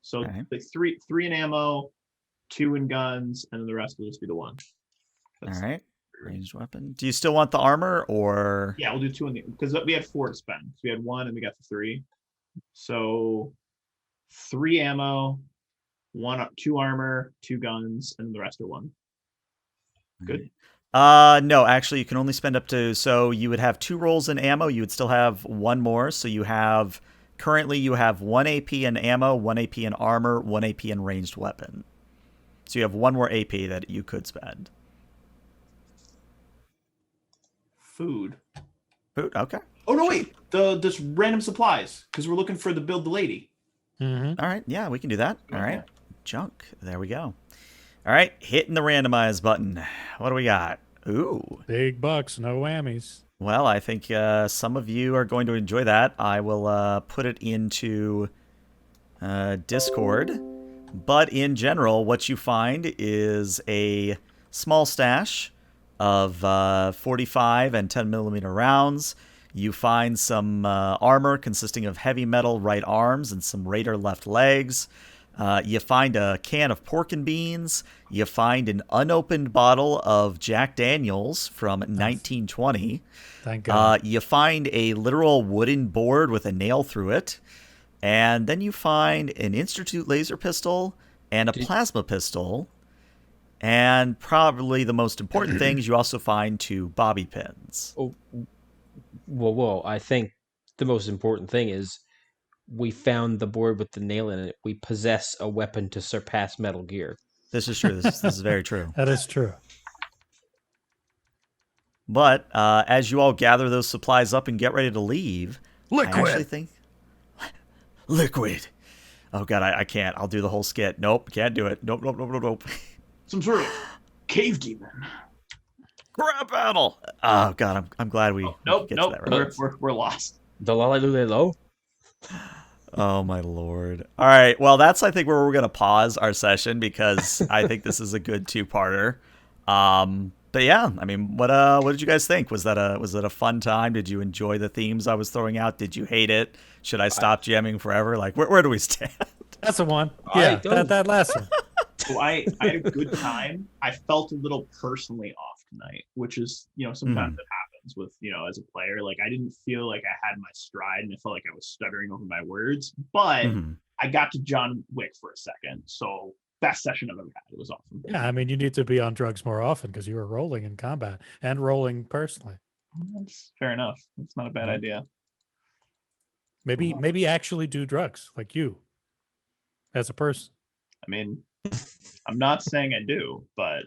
So Okay. like three in ammo, 2 in guns, and then the rest will just be the 1. All right. Ranged weapon. Do you still want the armor or? Yeah, we'll do 2 in the because we had 4 to spend. So we had 1 and we got the 3. So 3 ammo, 2 armor, 2 guns, and the rest are 1. Good. No, actually, you can only spend up to. So you would have 2 rolls in ammo. You would still have 1 more. So you have currently you have 1 AP in ammo, 1 AP in armor, 1 AP in ranged weapon. So you have 1 more AP that you could spend. Food. Food. Okay. Oh no, wait. This random supplies because we're looking for the build the lady. Mm-hmm. All right. Yeah, we can do that. All Okay. right. Junk. There we go. All right. Hitting the randomize button. What do we got? Ooh. Big bucks, no whammies. Well, I think some of you are going to enjoy that. I will put it into Discord. But in general, what you find is a small stash of 45 and 10 millimeter rounds. You find some armor consisting of heavy metal right arms and some raider left legs. You find a can of pork and beans. You find an unopened bottle of Jack Daniels from 1920. Thank God. You find a literal wooden board with a nail through it. And then you find an Institute laser pistol and a plasma pistol. And probably the most important thing is you also find 2 bobby pins. Oh, whoa. I think the most important thing is we found the board with the nail in it. We possess a weapon to surpass Metal Gear. This is true. This is very true. That is true. But as you all gather those supplies up and get ready to leave, Liquid. I actually think... Liquid. Oh, God, I can't. I'll do the whole skit. Nope, can't do it. Nope. Some sort of cave demon. Grab battle. Oh, God, I'm glad we Nope. get to that right. We're lost. The Lollylulelo? Oh, my Lord. All right, well, that's, I think, where we're going to pause our session because I think this is a good 2-parter. But yeah, I mean, what did you guys think? Was that a fun time? Did you enjoy the themes I was throwing out? Did you hate it? Should I stop jamming forever? Like, where do we stand? That's the one. Yeah, that last one. So I had a good time. I felt a little personally off tonight, which is, sometimes it happens with, as a player. Like, I didn't feel like I had my stride and I felt like I was stuttering over my words, but I got to John Wick for a second. So best session I've ever had. It was awesome. Yeah, I mean, you need to be on drugs more often because you were rolling in combat and rolling personally. That's fair enough. That's not a bad idea. Maybe actually do drugs like you as a person. I mean, I'm not saying I do, but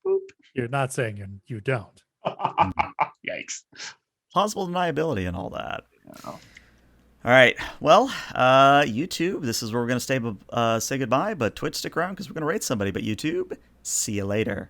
boop. You're not saying you don't. Yikes. Plausible deniability and all that. Yeah. All right. Well, YouTube, this is where we're going to say goodbye, but Twitch, stick around because we're going to rate somebody. But YouTube, see you later.